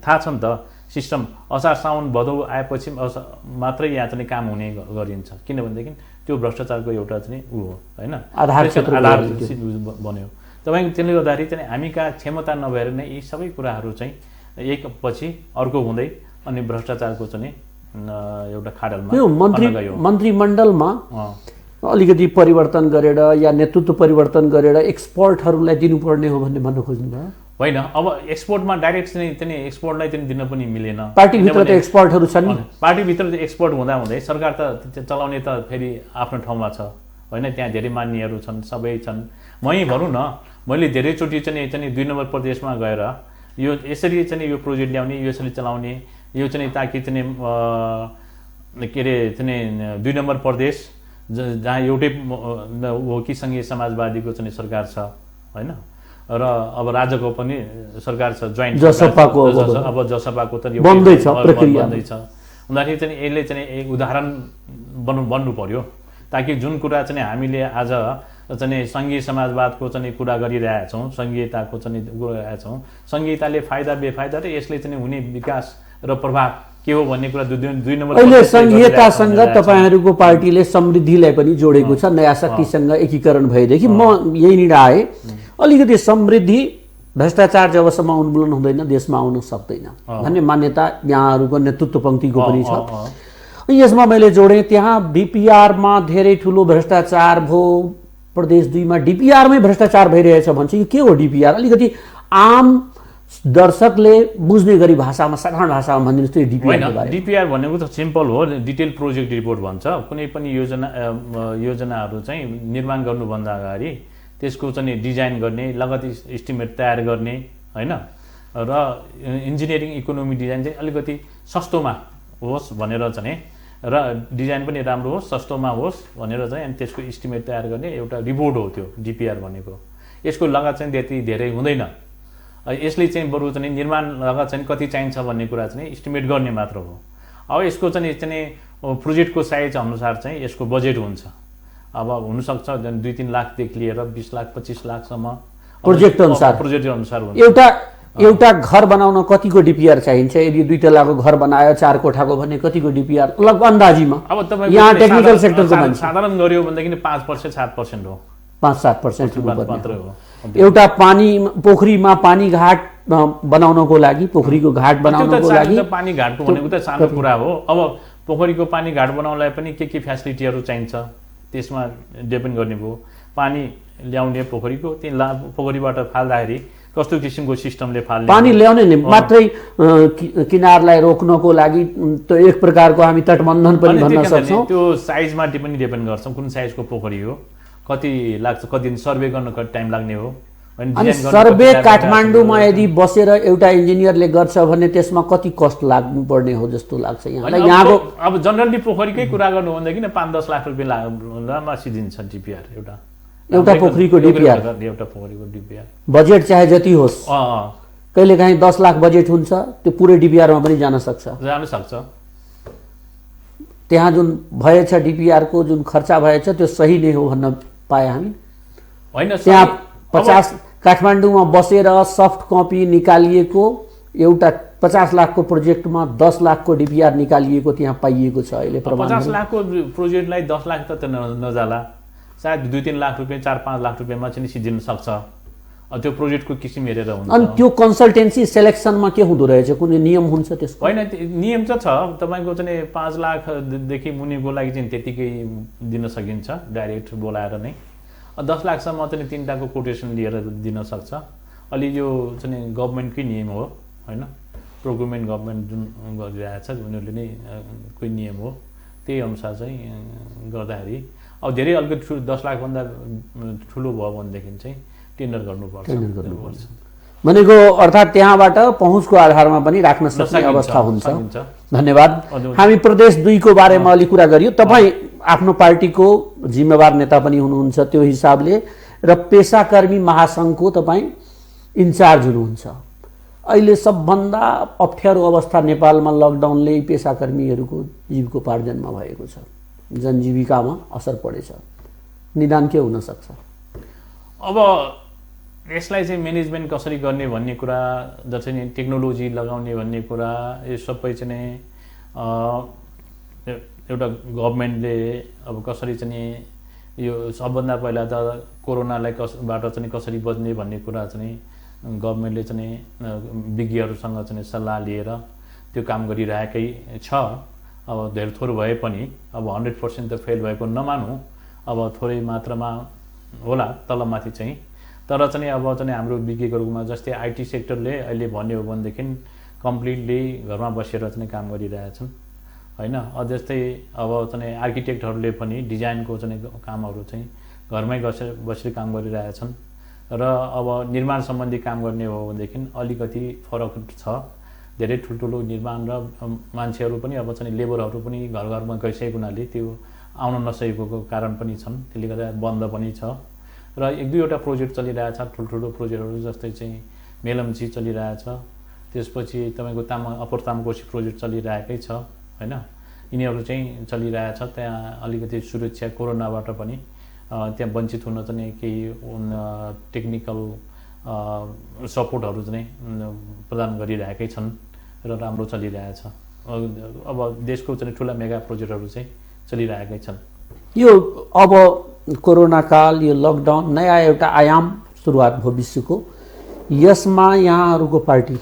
थाहा छ नि त सिस्टम, असार साउन भदौ आएपछि मात्रै यहाँ चाहिँ काम हुने गरिन्छ, किनभनेदेखि त्यो भ्रष्टाचारको एउटा चाहिँ ऊ हो होइन, आधार बन्यो तपाईँको। त्यसले गर्दाखेरि चाहिँ हामीका क्षमता नभएर नै यी सबै कुराहरू चाहिँ एकपछि अर्को हुँदै अनि भ्रष्टाचारको चाहिँ एउटा खाडलमा मन्त्रीमण्डलमा अलिकति परिवर्तन गरेर या नेतृत्व परिवर्तन गरेर एक्सपर्टहरूलाई दिनुपर्ने हो भन्ने भन्न खोज्नुभयो होइन। अब एक्सपोर्टमा डाइरेक्ट चाहिँ एक्सपोर्टलाई चाहिँ दिन पनि मिलेन। पार्टीभित्र त एक्सपर्टहरू छन् नि, पार्टीभित्र एक्सपोर्ट हुँदा हुँदै सरकार त चलाउने त फेरि आफ्नो ठाउँमा छ होइन। त्यहाँ धेरै मान्यहरू छन्, सबै छन्। भनौँ न मैले धेरैचोटि चाहिँ 2 नम्बर प्रदेशमा गएर यो यसरी चाहिँ यो प्रोजेक्ट ल्याउने, यो यसरी चलाउने, यो चाहिँ ताकि चाहिँ के अरे चाहिँ 2 नम्बर प्रदेश जहाँ एउटै हो कि सङ्घीय समाजवादीको चाहिँ सरकार छ होइन, र अब राज्यको पनि सरकार छ, जोइन्ट अब जसपाको त बन्दैछ प्रक्रिया हुँदाखेरि चाहिँ यसले चाहिँ एक उदाहरण बन्नु पर्यो, ताकि जुन कुरा चाहिँ हामीले आज चाहिँ सङ्घीय समाजवादको चाहिँ कुरा गरिरहेका छौँ, सङ्घीयताको चाहिँ गरिरहेका छौँ, सङ्घीयताले फाइदा बेफाइदा र यसले चाहिँ हुने विकास र प्रभाव के हो भन्ने कुरा 2 नम्बर अहिले सङ्घीयतासँग तपाईँहरूको पार्टीले समृद्धिलाई पनि जोडेको छ। नयाँ शक्तिसँग एकीकरण भएदेखि म यही निर्णय आए अलिकति समृद्धि भ्रष्टाचार जबसम्म उन्मूलन हुँदैन देशमा आउन सक्दैन भन्ने मान्यता यहाँहरूको नेतृत्व पङ्क्तिको पनि छ। यसमा मैले जोडेँ त्यहाँ डिपिआरमा धेरै ठुलो भ्रष्टाचार भयो, प्रदेश 2 मा डिपिआरमै भ्रष्टाचार भइरहेछ भन्छ। यो के हो डिपिआर? अलिकति आम दर्शकले बुझ्ने गरी भाषामा, साधारण भाषामा भनिदिनुहोस् त्यो डिपिआर। डिपिआर भनेको त सिम्पल हो, डिटेल प्रोजेक्ट रिपोर्ट भन्छ। कुनै पनि योजनाहरू चाहिँ निर्माण गर्नुभन्दा अगाडि त्यसको चाहिँ डिजाइन गर्ने, लगत इस्टिमेट तयार गर्ने होइन, र इन्जिनियरिङ इकोनोमी डिजाइन चाहिँ अलिकति सस्तोमा होस् भनेर चाहिँ, र डिजाइन पनि राम्रो होस्, सस्तोमा होस् भनेर चाहिँ अनि त्यसको इस्टिमेट तयार गर्ने एउटा रिपोर्ट हो त्यो डिपिआर भनेको। यसको लागत चाहिँ त्यति धेरै हुँदैन, यसले चाहिँ बरु चाहिँ निर्माण लागत चाहिँ कति चाहिन्छ भन्ने कुरा चाहिँ इस्टिमेट गर्ने मात्र हो। अब यसको चाहिँ प्रोजेक्टको साइज अनुसार चाहिँ यसको बजेट हुन्छ। अब हुनसक्छ 2-3 लाखदेखि लिएर 20 लाख 25 लाखसम्म प्रोजेक्ट अनुसार हुन्छ। एउटा घर बनाउन कतिको डिपिआर चाहिन्छ? यदि 2 तलाको घर बनायो 4 कोठाको भने कतिको डिपिआर लगभग अन्दाजीमा? अब तपाईँ यहाँ टेक्निकल सेक्टरको मान्छे साधारण गर्यो भनेदेखि 5% 7% हो, 5-7% मात्र हो। एउटा पोखरीमा पानी घाट बनाउनको लागि, पोखरीको घाट बनाउनको लागि पानी घाटको भनेको त सानो कुरा हो। अब पोखरीको पानी घाट बनाउनलाई पनि के फ्यासिलिटीहरू चाहिन्छ त्यसमा डिपेन्ड गर्ने भयो। पानी ल्याउने पोखरीको पोखरीबाट फाल्दाखेरि कस्तो किसिमको सिस्टमले फाल्ने, पानी ल्याउने मात्रै किनारलाई रोक्नको लागि त्यो एक प्रकारको हामी तटबन्धन पनि भन्न सक्छौँ। त्यो साइजमा पनि डिपेन्ड गर्छौँ, कुन साइजको पोखरी हो, कति लाग्छ, कति दिन सर्वे गर्न कति टाइम लाग्ने हो। अनि सर्वे काठमाडौँमा यदि बसेर एउटा इन्जिनियरले गर्छ भने त्यसमा कति कस्ट लाग्नुपर्ने हो जस्तो लाग्छ यहाँलाई? यहाँको अब जनरली पोखरीकै कुरा गर्नु भनेदेखि 5-10 लाख रुपियाँमा सिद्धिन्छ डिपिआर। एउटा पोखरीको डिपिआर, एउटा पोखरीको डिपिआर बजेट चाहे जति होस्, कहिलेकाहीँ 10 लाख बजेट हुन्छ, त्यो पुरै डिपिआरमा पनि जान सक्छ। त्यहाँ जुन भएछ डिपिआरको जुन खर्चा भएछ त्यो सही नै हो भन्न पाए हामी होइन? त्यहाँ 50 काठमाडौँमा बसेर सफ्ट कपी निकालिएको एउटा 50 लाखको प्रोजेक्टमा 10 लाखको डिपिआर निकालिएको त्यहाँ पाइएको छ। अहिले 50 लाखको प्रोजेक्टलाई 10 लाख त नजाला, सायद 2-3 लाख रुपियाँ 4-5 लाख रुपियाँमा चाहिँ सिद्धिन सक्छ। त्यो प्रोजेक्टको किसिम हेरेर हुन्छ। अनि त्यो कन्सल्टेन्सी सेलेक्सनमा के हुँदो रहेछ, कुनै नियम हुन्छ त्यसको? होइन, नियम चाहिँ छ। तपाईँको चाहिँ 5 लाखदेखि मुनिको लागि चाहिँ त्यतिकै दिन सकिन्छ, डाइरेक्ट बोलाएर नै। 10 लाखसम्म चाहिँ 3टाको कोटेसन लिएर दिन सक्छ। अलि यो चाहिँ गभर्मेन्टकै नियम हो होइन, प्रोक्युरमेन्ट गभर्मेन्ट जुन गरिरहेछ उनीहरूले नै कोही नियम हो, त्यही अनुसार चाहिँ गर्दाखेरि अब धेरै अलिकति 10 लाखभन्दा ठुलो भयो भनेदेखि चाहिँ टेन्डर गर्नुपर्छ। भनेको अर्थात् त्यहाँबाट पहुँचको आधारमा पनि राख्न सक्ने अवस्था हुन्छ। धन्यवाद। हामी प्रदेश 2 को बारेमा अलि कुरा गरियो। तपाईँ आफ्नो पार्टीको जिम्मेवार नेता पनि हुनुहुन्छ त्यो हिसाबले, र पेसाकर्मी महासङ्घको तपाईँ इन्चार्ज हुनुहुन्छ। अहिले सबभन्दा अप्ठ्यारो अवस्था नेपालमा लकडाउनले पेसाकर्मीहरूको जीविकोपार्जनमा भएको छ, जनजीविकामा असर परेछ। निदान के हुन सक्छ? अब यसलाई चाहिँ म्यानेजमेन्ट कसरी गर्ने भन्ने कुरा, जस्तै नि टेक्नोलोजी लगाउने भन्ने कुरा, यो सबै चाहिँ एउटा गभर्मेन्टले अब कसरी चाहिँ यो सबभन्दा पहिला त कोरोनालाई बाट चाहिँ कसरी बच्ने भन्ने कुरा चाहिँ गभर्मेन्टले चाहिँ विज्ञहरूसँग चाहिँ सल्लाह लिएर त्यो काम गरिरहेकै छ। अब धेरै थोर भए पनि अब 100% त फेल भएको नमानौँ, अब थोरै मात्रामा होला तलमाथि चाहिँ। तर चाहिँ अब चाहिँ हाम्रो विज्ञहरूमा जस्तै आइटी सेक्टरले अहिले भन्यो भनेदेखि कम्प्लिटली घरमा बसेर चाहिँ काम गरिरहेछन् होइन। जस्तै अब चाहिँ आर्किटेक्टहरूले पनि डिजाइनको चाहिँ कामहरू चाहिँ घरमै बसेर काम गरिरहेछन्। र अब निर्माण सम्बन्धी काम गर्ने हो भनेदेखि अलिकति फरक छ। धेरै ठुल्ठुलो निर्माण र मान्छेहरू पनि अब चाहिँ लेबरहरू पनि घर घरमा गइसकेको हुनाले त्यो आउन नसकेको कारण पनि छन्, त्यसले गर्दा बन्द पनि छ। र 1-2वटा प्रोजेक्ट चलिरहेछ, ठुल्ठुलो प्रोजेक्टहरू जस्तै चाहिँ मेलम्ची चलिरहेछ, त्यसपछि तपाईँको अप्पर तामाकोशी प्रोजेक्ट चलिरहेकै छ होइन। यिनीहरू चाहिँ चलिरहेछ। त्यहाँ अलिकति सुरक्षा कोरोनाबाट पनि त्यहाँ वञ्चित हुन चाहिँ केही टेक्निकल सपोर्टहरू चाहिँ प्रदान गरिरहेकै छन् र राम्रो चलिरहेछ। अब देशको चाहिँ ठुला मेगा प्रोजेक्टहरू चाहिँ चलिरहेकै छन्। यो अब कोरोना काल, यो लकडाउन नयाँ एउटा आयाम सुरुवात भयो विश्वको। यसमा यहाँहरूको पार्टी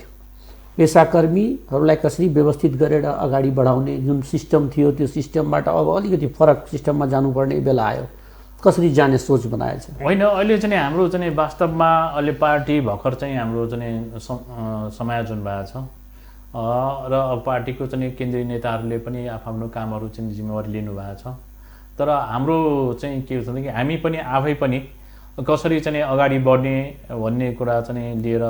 पेसाकर्मीहरूलाई कसरी व्यवस्थित गरेर अगाडि बढाउने जुन सिस्टम थियो त्यो सिस्टमबाट अब अलिकति फरक सिस्टममा जानुपर्ने बेला आयो, कसरी जाने सोच बनाएछ? होइन, अहिले चाहिँ हाम्रो चाहिँ वास्तवमा अहिले पार्टी भर्खर चाहिँ हाम्रो चाहिँ समायोजन भएको छ र अब पार्टीको चाहिँ केन्द्रीय नेताहरूले पनि आफ्नो कामहरू चाहिँ जिम्मेवारी लिनुभएको छ। तर हाम्रो चाहिँ के हुन्छ कि हामी पनि आफै पनि कसरी चाहिँ अगाडि बढ्ने भन्ने कुरा चाहिँ लिएर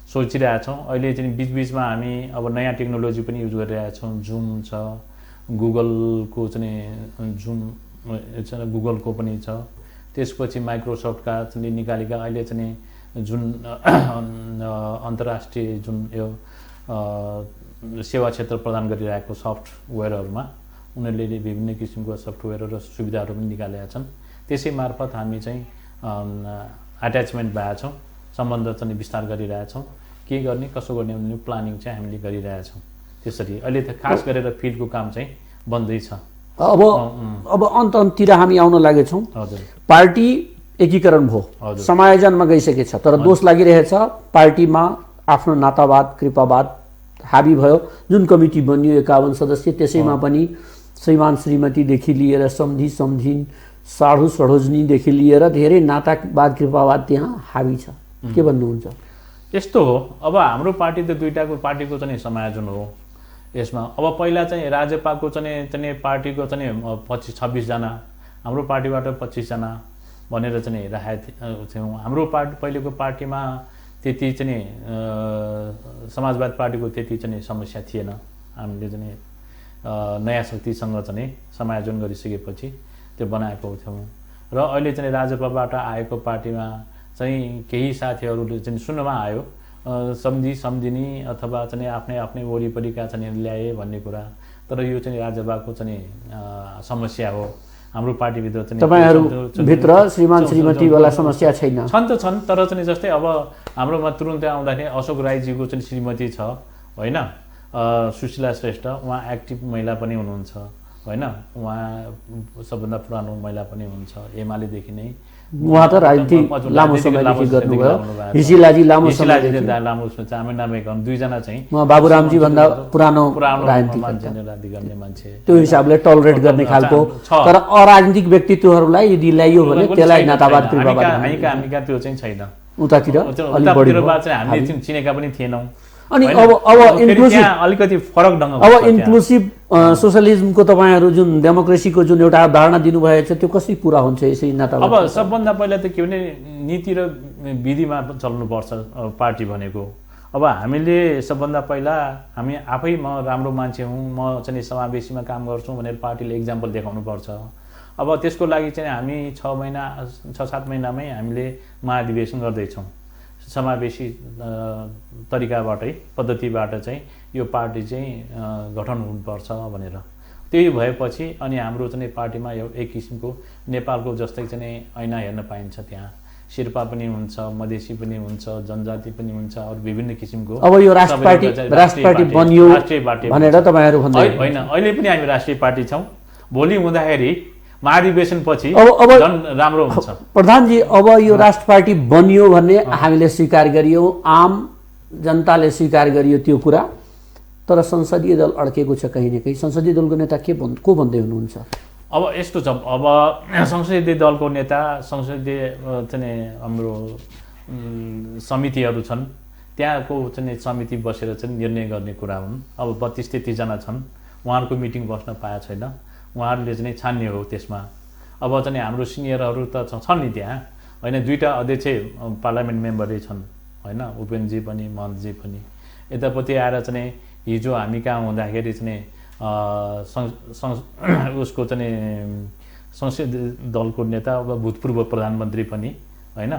सोचिरहेछौँ। अहिले चाहिँ बिचबिचमा हामी अब नयाँ टेक्नोलोजी पनि युज गरिरहेछौँ। जुम छ, गुगलको चाहिँ जुम गुगलको पनि छ, त्यसपछि माइक्रोसफ्टका चाहिँ निकालेका अहिले चाहिँ जुन अन्तर्राष्ट्रिय जुन यो सेवा क्षेत्र प्रदान गरिरहेको सफ्टवेयरहरूमा उनीहरूले विभिन्न किसिमको सफ्टवेयर र सुविधाहरू पनि निकालेका छन्। त्यसै मार्फत हामी चाहिँ एट्याचमेन्ट भएका छौँ, सम्बन्ध चाहिँ विस्तार गरिरहेछौँ। के गर्ने कसो गर्ने भन्ने प्लानिङ चाहिँ हामीले गरिरहेछौँ। त्यसरी अहिले त खास गरेर फिल्डको काम चाहिँ बन्दैछ। अब अन्ततिर हामी आउन लागेछौँ। हजुर, पार्टी एकीकरण भयो, समायोजनमा गइसकेछ, तर दोष लागिरहेछ पार्टीमा आफ्नो नातावाद कृपावाद हाबी भयो। जुन कमिटी बनियो 51 सदस्य, त्यसैमा पनि श्रीमान श्रीमतीदेखि लिएर सम्झिन साढु सढोजनीदेखि लिएर धेरै नातावाद कृपावाद त्यहाँ हाबी छ। के भन्नुहुन्छ? यस्तो हो, अब हाम्रो पार्टी त दुईटाको पार्टीको चाहिँ समायोजन हो। यसमा अब पहिला चाहिँ राजेपाको चाहिँ पार्टीको चाहिँ 25-26 जना, हाम्रो पार्टीबाट 25 जना भनेर चाहिँ राखेका थियौँ। हाम्रो पहिलेको पार्टीमा त्यति चाहिँ समाजवादी पार्टीको त्यति चाहिँ समस्या थिएन। हामीले चाहिँ नयाँ शक्तिसँग चाहिँ समायोजन गरिसकेपछि त्यो बनाएको थियौँ। र अहिले चाहिँ राजपाबाट आएको पार्टीमा चाहिँ केही साथीहरूले चाहिँ सुन्नमा आयो सम्झिनी अथवा चाहिँ आफ्नै वरिपरिका चाहिँ ल्याए भन्ने कुरा। तर यो चाहिँ राजपाको चाहिँ समस्या हो। हाम्रो पार्टीभित्र चाहिँ तपाईहरुभित्र श्रीमान श्रीमतीवाला समस्या छैन? छन् त छन्, तर चाहिँ जस्तै अब हाम्रोमा तुरुन्तै आउँदाखेरि अशोक राईजीको चाहिँ श्रीमती छ होइन, सुशीला श्रेष्ठ, उहाँ एक्टिभ महिला पनि हुनुहुन्छ। होइन। उहाँ सबभन्दा पुरानो महिला पनि हुन्छ एमालेदेखि नै। उहाँ त राजनीति लामो समयदेखि गर्नुभयो। हिसिलाजी लामो समयदेखि लामो चामेनामेकन दुईजना चाहिँ उहाँ बाबुरामजी भन्दा पुरानो मान्छे राजनीति गर्ने मान्छे त्यो हिसाबले टलरेट गर्ने खालको। तर अराजनीतिक व्यक्तित्वहरूलाई यदि ल्याइयो भने त्यसलाई नातावाद कृपावाद हामीका त्यो चाहिँ छैन। उतातिर अलि बढी चाहिँ हामीले चिनेका पनि थिएनौँ। अनि अब इन्क्लुसिभ अलिकति फरक ढङ्ग अब इन्क्लुसिभ सोसलिजमको तपाईँहरू जुन डेमोक्रेसीको जुन एउटा अवधारणा दिनुभएको छ त्यो कसरी पुरा हुन्छ यसरी नातावाद? अब सबभन्दा पहिला त के भने नीति र विधिमा चल्नुपर्छ पार्टी भनेको। अब हामीले सबभन्दा पहिला हामी आफै म राम्रो मान्छे हुँ, म चाहिँ समावेशीमा काम गर्छु भनेर पार्टीले इक्जाम्पल देखाउनुपर्छ। अब त्यसको लागि चाहिँ हामी 6-7 महिनामै हामीले महाधिवेशन गर्दैछौँ। समावेशी तरिकाबाटै पद्धतिबाट चाहिँ यो पार्टी चाहिँ गठन हुनुपर्छ भनेर। त्यही भएपछि अनि हाम्रो चाहिँ पार्टीमा एक किसिमको नेपालको जस्तै चाहिँ ऐना हेर्न पाइन्छ। त्यहाँ शेर्पा पनि हुन्छ, मधेसी पनि हुन्छ, जनजाति पनि हुन्छ, अरू विभिन्न किसिमको। अब यो राष्ट्रिय पार्टी बनियो भनेर तपाईँहरू भन्दै होइन, अहिले पनि हामी राष्ट्रिय पार्टी छौँ। भोलि हुँदाखेरि महाधिवेशनपछि अब झन् राम्रो हुन्छ। प्रधानजी अब यो राष्ट्र पार्टी बनियो भन्ने हामीले स्वीकार गरियो, आम जनताले स्वीकार गरियो त्यो कुरा। तर संसदीय दल अड्केको छ कहीँ न कहीँ। संसदीय दलको नेता को भन्दै हुनुहुन्छ? अब यस्तो छ, अब संसदीय दलको नेता संसदीय चाहिँ हाम्रो समितिहरू छन्, त्यहाँको चाहिँ समिति बसेर चाहिँ निर्णय गर्ने कुरा हुन्। अब 32-33 जना छन्, उहाँहरूको मिटिङ बस्न पाएको छैन, उहाँहरूले चाहिँ छान्ने हो त्यसमा। अब चाहिँ हाम्रो सिनियरहरू त छन् नि त्यहाँ, होइन। 2टा अध्यक्ष पार्लियामेन्ट मेम्बरै छन्, होइन, उपेन्द्रजी पनि महन्तजी पनि। यतापट्टि आएर चाहिँ हिजो हामी कहाँ हुँदाखेरि चाहिँ उसको चाहिँ संसदीय दलको नेता अब भूतपूर्व प्रधानमन्त्री पनि, होइन,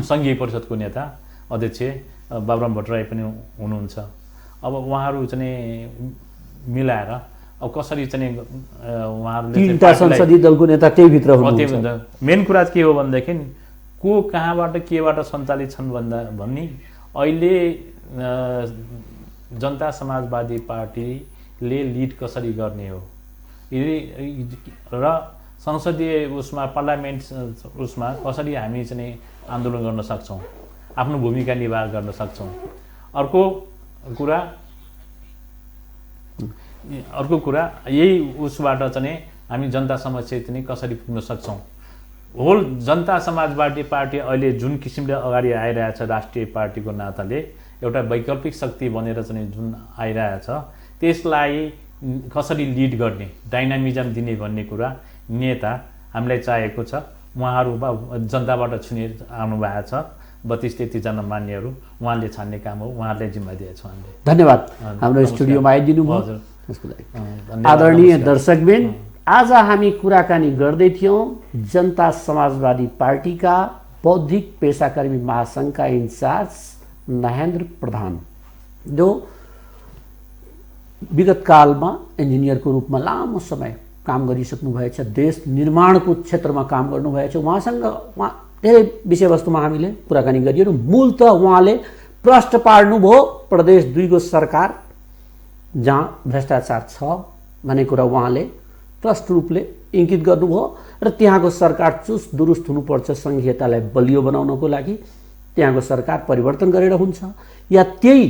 सङ्घीय परिषदको नेता अध्यक्ष बाबुराम भट्टराई पनि हुनुहुन्छ। अब उहाँहरू चाहिँ मिलाएर अब कसरी चाहिँ उहाँहरूले 3टा संसदीय दलको नेता त्यही भित्र हुनुहुन्छ। मेन कुरा के हो भनेदेखि को कहाँबाट केबाट सञ्चालित छन् भन्ने अहिले जनता समाजवादी पार्टीले लिड कसरी गर्ने हो र संसदीय उसमा पार्लियामेन्ट उसमा कसरी हामी चाहिँ आन्दोलन गर्न सक्छौँ, आफ्नो भूमिका निर्वाह गर्न सक्छौँ। अर्को कुरा यही उसबाट चाहिँ हामी जनता समक्ष चाहिँ कसरी पुग्न सक्छौँ। होल जनता समाजवादी पार्टी अहिले जुन किसिमले अगाडि आइरहेछ राष्ट्रिय पार्टीको नाताले एउटा वैकल्पिक शक्ति बनेर चाहिँ जुन आइरहेछ त्यसलाई कसरी लिड गर्ने, डाइनामिजम दिने भन्ने कुरा नेता हामीलाई चाहिएको छ। उहाँहरू जनताबाट छुने आउनुभएको छ, 32-33 जना मान्यहरू, उहाँले छान्ने काम हो, उहाँहरूलाई जिम्मा दिएको छ हामीले। धन्यवाद हाम्रो स्टुडियोमा आइदिनु भयो त्यसको लागि। आदरणीय दर्शकबिन, आज हामी कुराकानी गर्दै थियौँ जनता समाजवादी पार्टीका बौद्धिक पेसाकर्मी महासङ्घका इन्चार्ज नहेन्द्र प्रधान, जो विगत कालमा इन्जिनियरको रूपमा लामो समय काम गरिसक्नु भएछ, देश निर्माणको क्षेत्रमा काम गर्नुभएछ। उहाँ धेरै विषयवस्तुमा हामीले कुराकानी गरियो र मूलत उहाँले प्रश्न पार्नुभयो प्रदेश 2 को सरकार जहाँ भ्रष्टाचार छ भन्ने कुरा उहाँले प्रष्ट रूपले इङ्गित गर्नुभयो र त्यहाँको सरकार चुस्त दुरुस्त हुनुपर्छ सङ्घीयतालाई बलियो बनाउनको लागि। त्यहाँको सरकार परिवर्तन गरेर हुन्छ या त्यही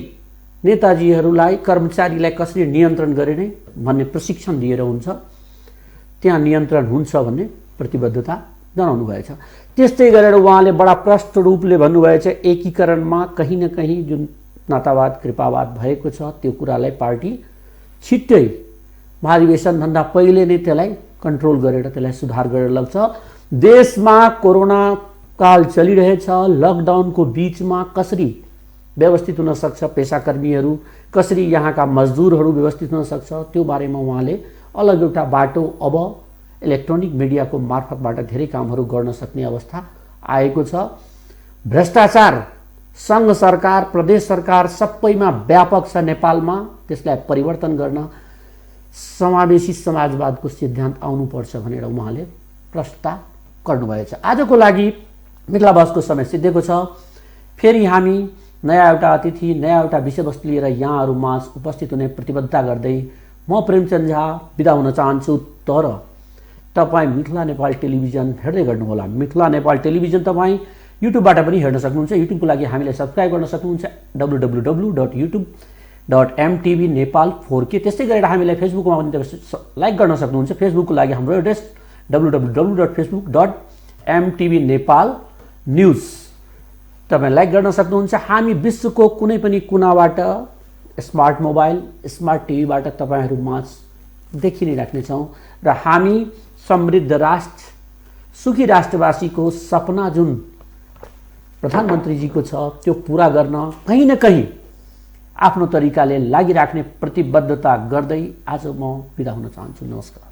नेताजीहरूलाई कर्मचारीलाई कसरी नियन्त्रण गर्ने भन्ने प्रशिक्षण दिएर हुन्छ, त्यहाँ नियन्त्रण हुन्छ भन्ने प्रतिबद्धता जनाउनु भएछ। त्यस्तै गरेर उहाँले बडा प्रष्ट रूपले भन्नुभएछ एकीकरणमा कहीँ न कहीँ जुन नातावाद कृपावाद भएको छ त्यो कुरालाई पार्टी छिट्टै महाधिवेशनभन्दा पहिले नै त्यसलाई कन्ट्रोल गरेर त्यसलाई सुधार गरेर लग्छ। देशमा कोरोना काल चलिरहेछ, लकडाउनको बीचमा कसरी व्यवस्थित हुन सक्छ पेसाकर्मीहरू, कसरी यहाँका मजदुरहरू व्यवस्थित हुन सक्छ त्यो बारेमा उहाँले अलग एउटा बाटो अब इलेक्ट्रोनिक मिडियाको मार्फतबाट धेरै कामहरू गर्न सक्ने अवस्था आएको छ। भ्रष्टाचार सङ्घ सरकार प्रदेश सरकार सबैमा व्यापक छ नेपालमा, त्यसलाई परिवर्तन गर्न समावेशी समाजवादको सिद्धान्त आउनुपर्छ भनेर उहाँले प्रस्ताव गर्नुभएछ। आजको लागि मिथिला बहसको समय सिद्धिएको छ। फेरि हामी नयाँ एउटा अतिथि नयाँ एउटा विषयवस्तु लिएर यहाँहरू माझ उपस्थित हुने प्रतिबद्धता गर्दै म प्रेमचन्द्र झा बिदा हुन चाहन्छु। तर तपाईँ मिथिला नेपाल टेलिभिजन हेर्दै गर्नुहोला। मिथिला नेपाल टेलिभिजन तपाईँ युट्युबबाट पनि हेर्न सक्नुहुन्छ। युट्युबको लागि हामीलाई सब्सक्राइब गर्न सक्नुहुन्छ www.youtube.mtv नेपाल 4K। त्यस्तै गरेर हामीलाई फेसबुकमा पनि लाइक गर्न सक्नुहुन्छ। फेसबुकको लागि हाम्रो एड्रेस www.facebook.mtv नेपाल न्युज तपाईँ लाइक गर्न सक्नुहुन्छ। हामी विश्वको कुनै पनि कुनाबाट स्मार्ट मोबाइल स्मार्ट टिभीबाट तपाईँहरू माझ देखि नै राख्नेछौँ र हामी समृद्ध राष्ट्र सुखी राष्ट्रवासीको सपना जुन प्रधानमन्त्रीजीको छ त्यो पुरा गर्न कहीँ न कहीँ आफ्नो तरिकाले लागिराख्ने प्रतिबद्धता गर्दै आज म बिदा हुन चाहन्छु। नमस्कार।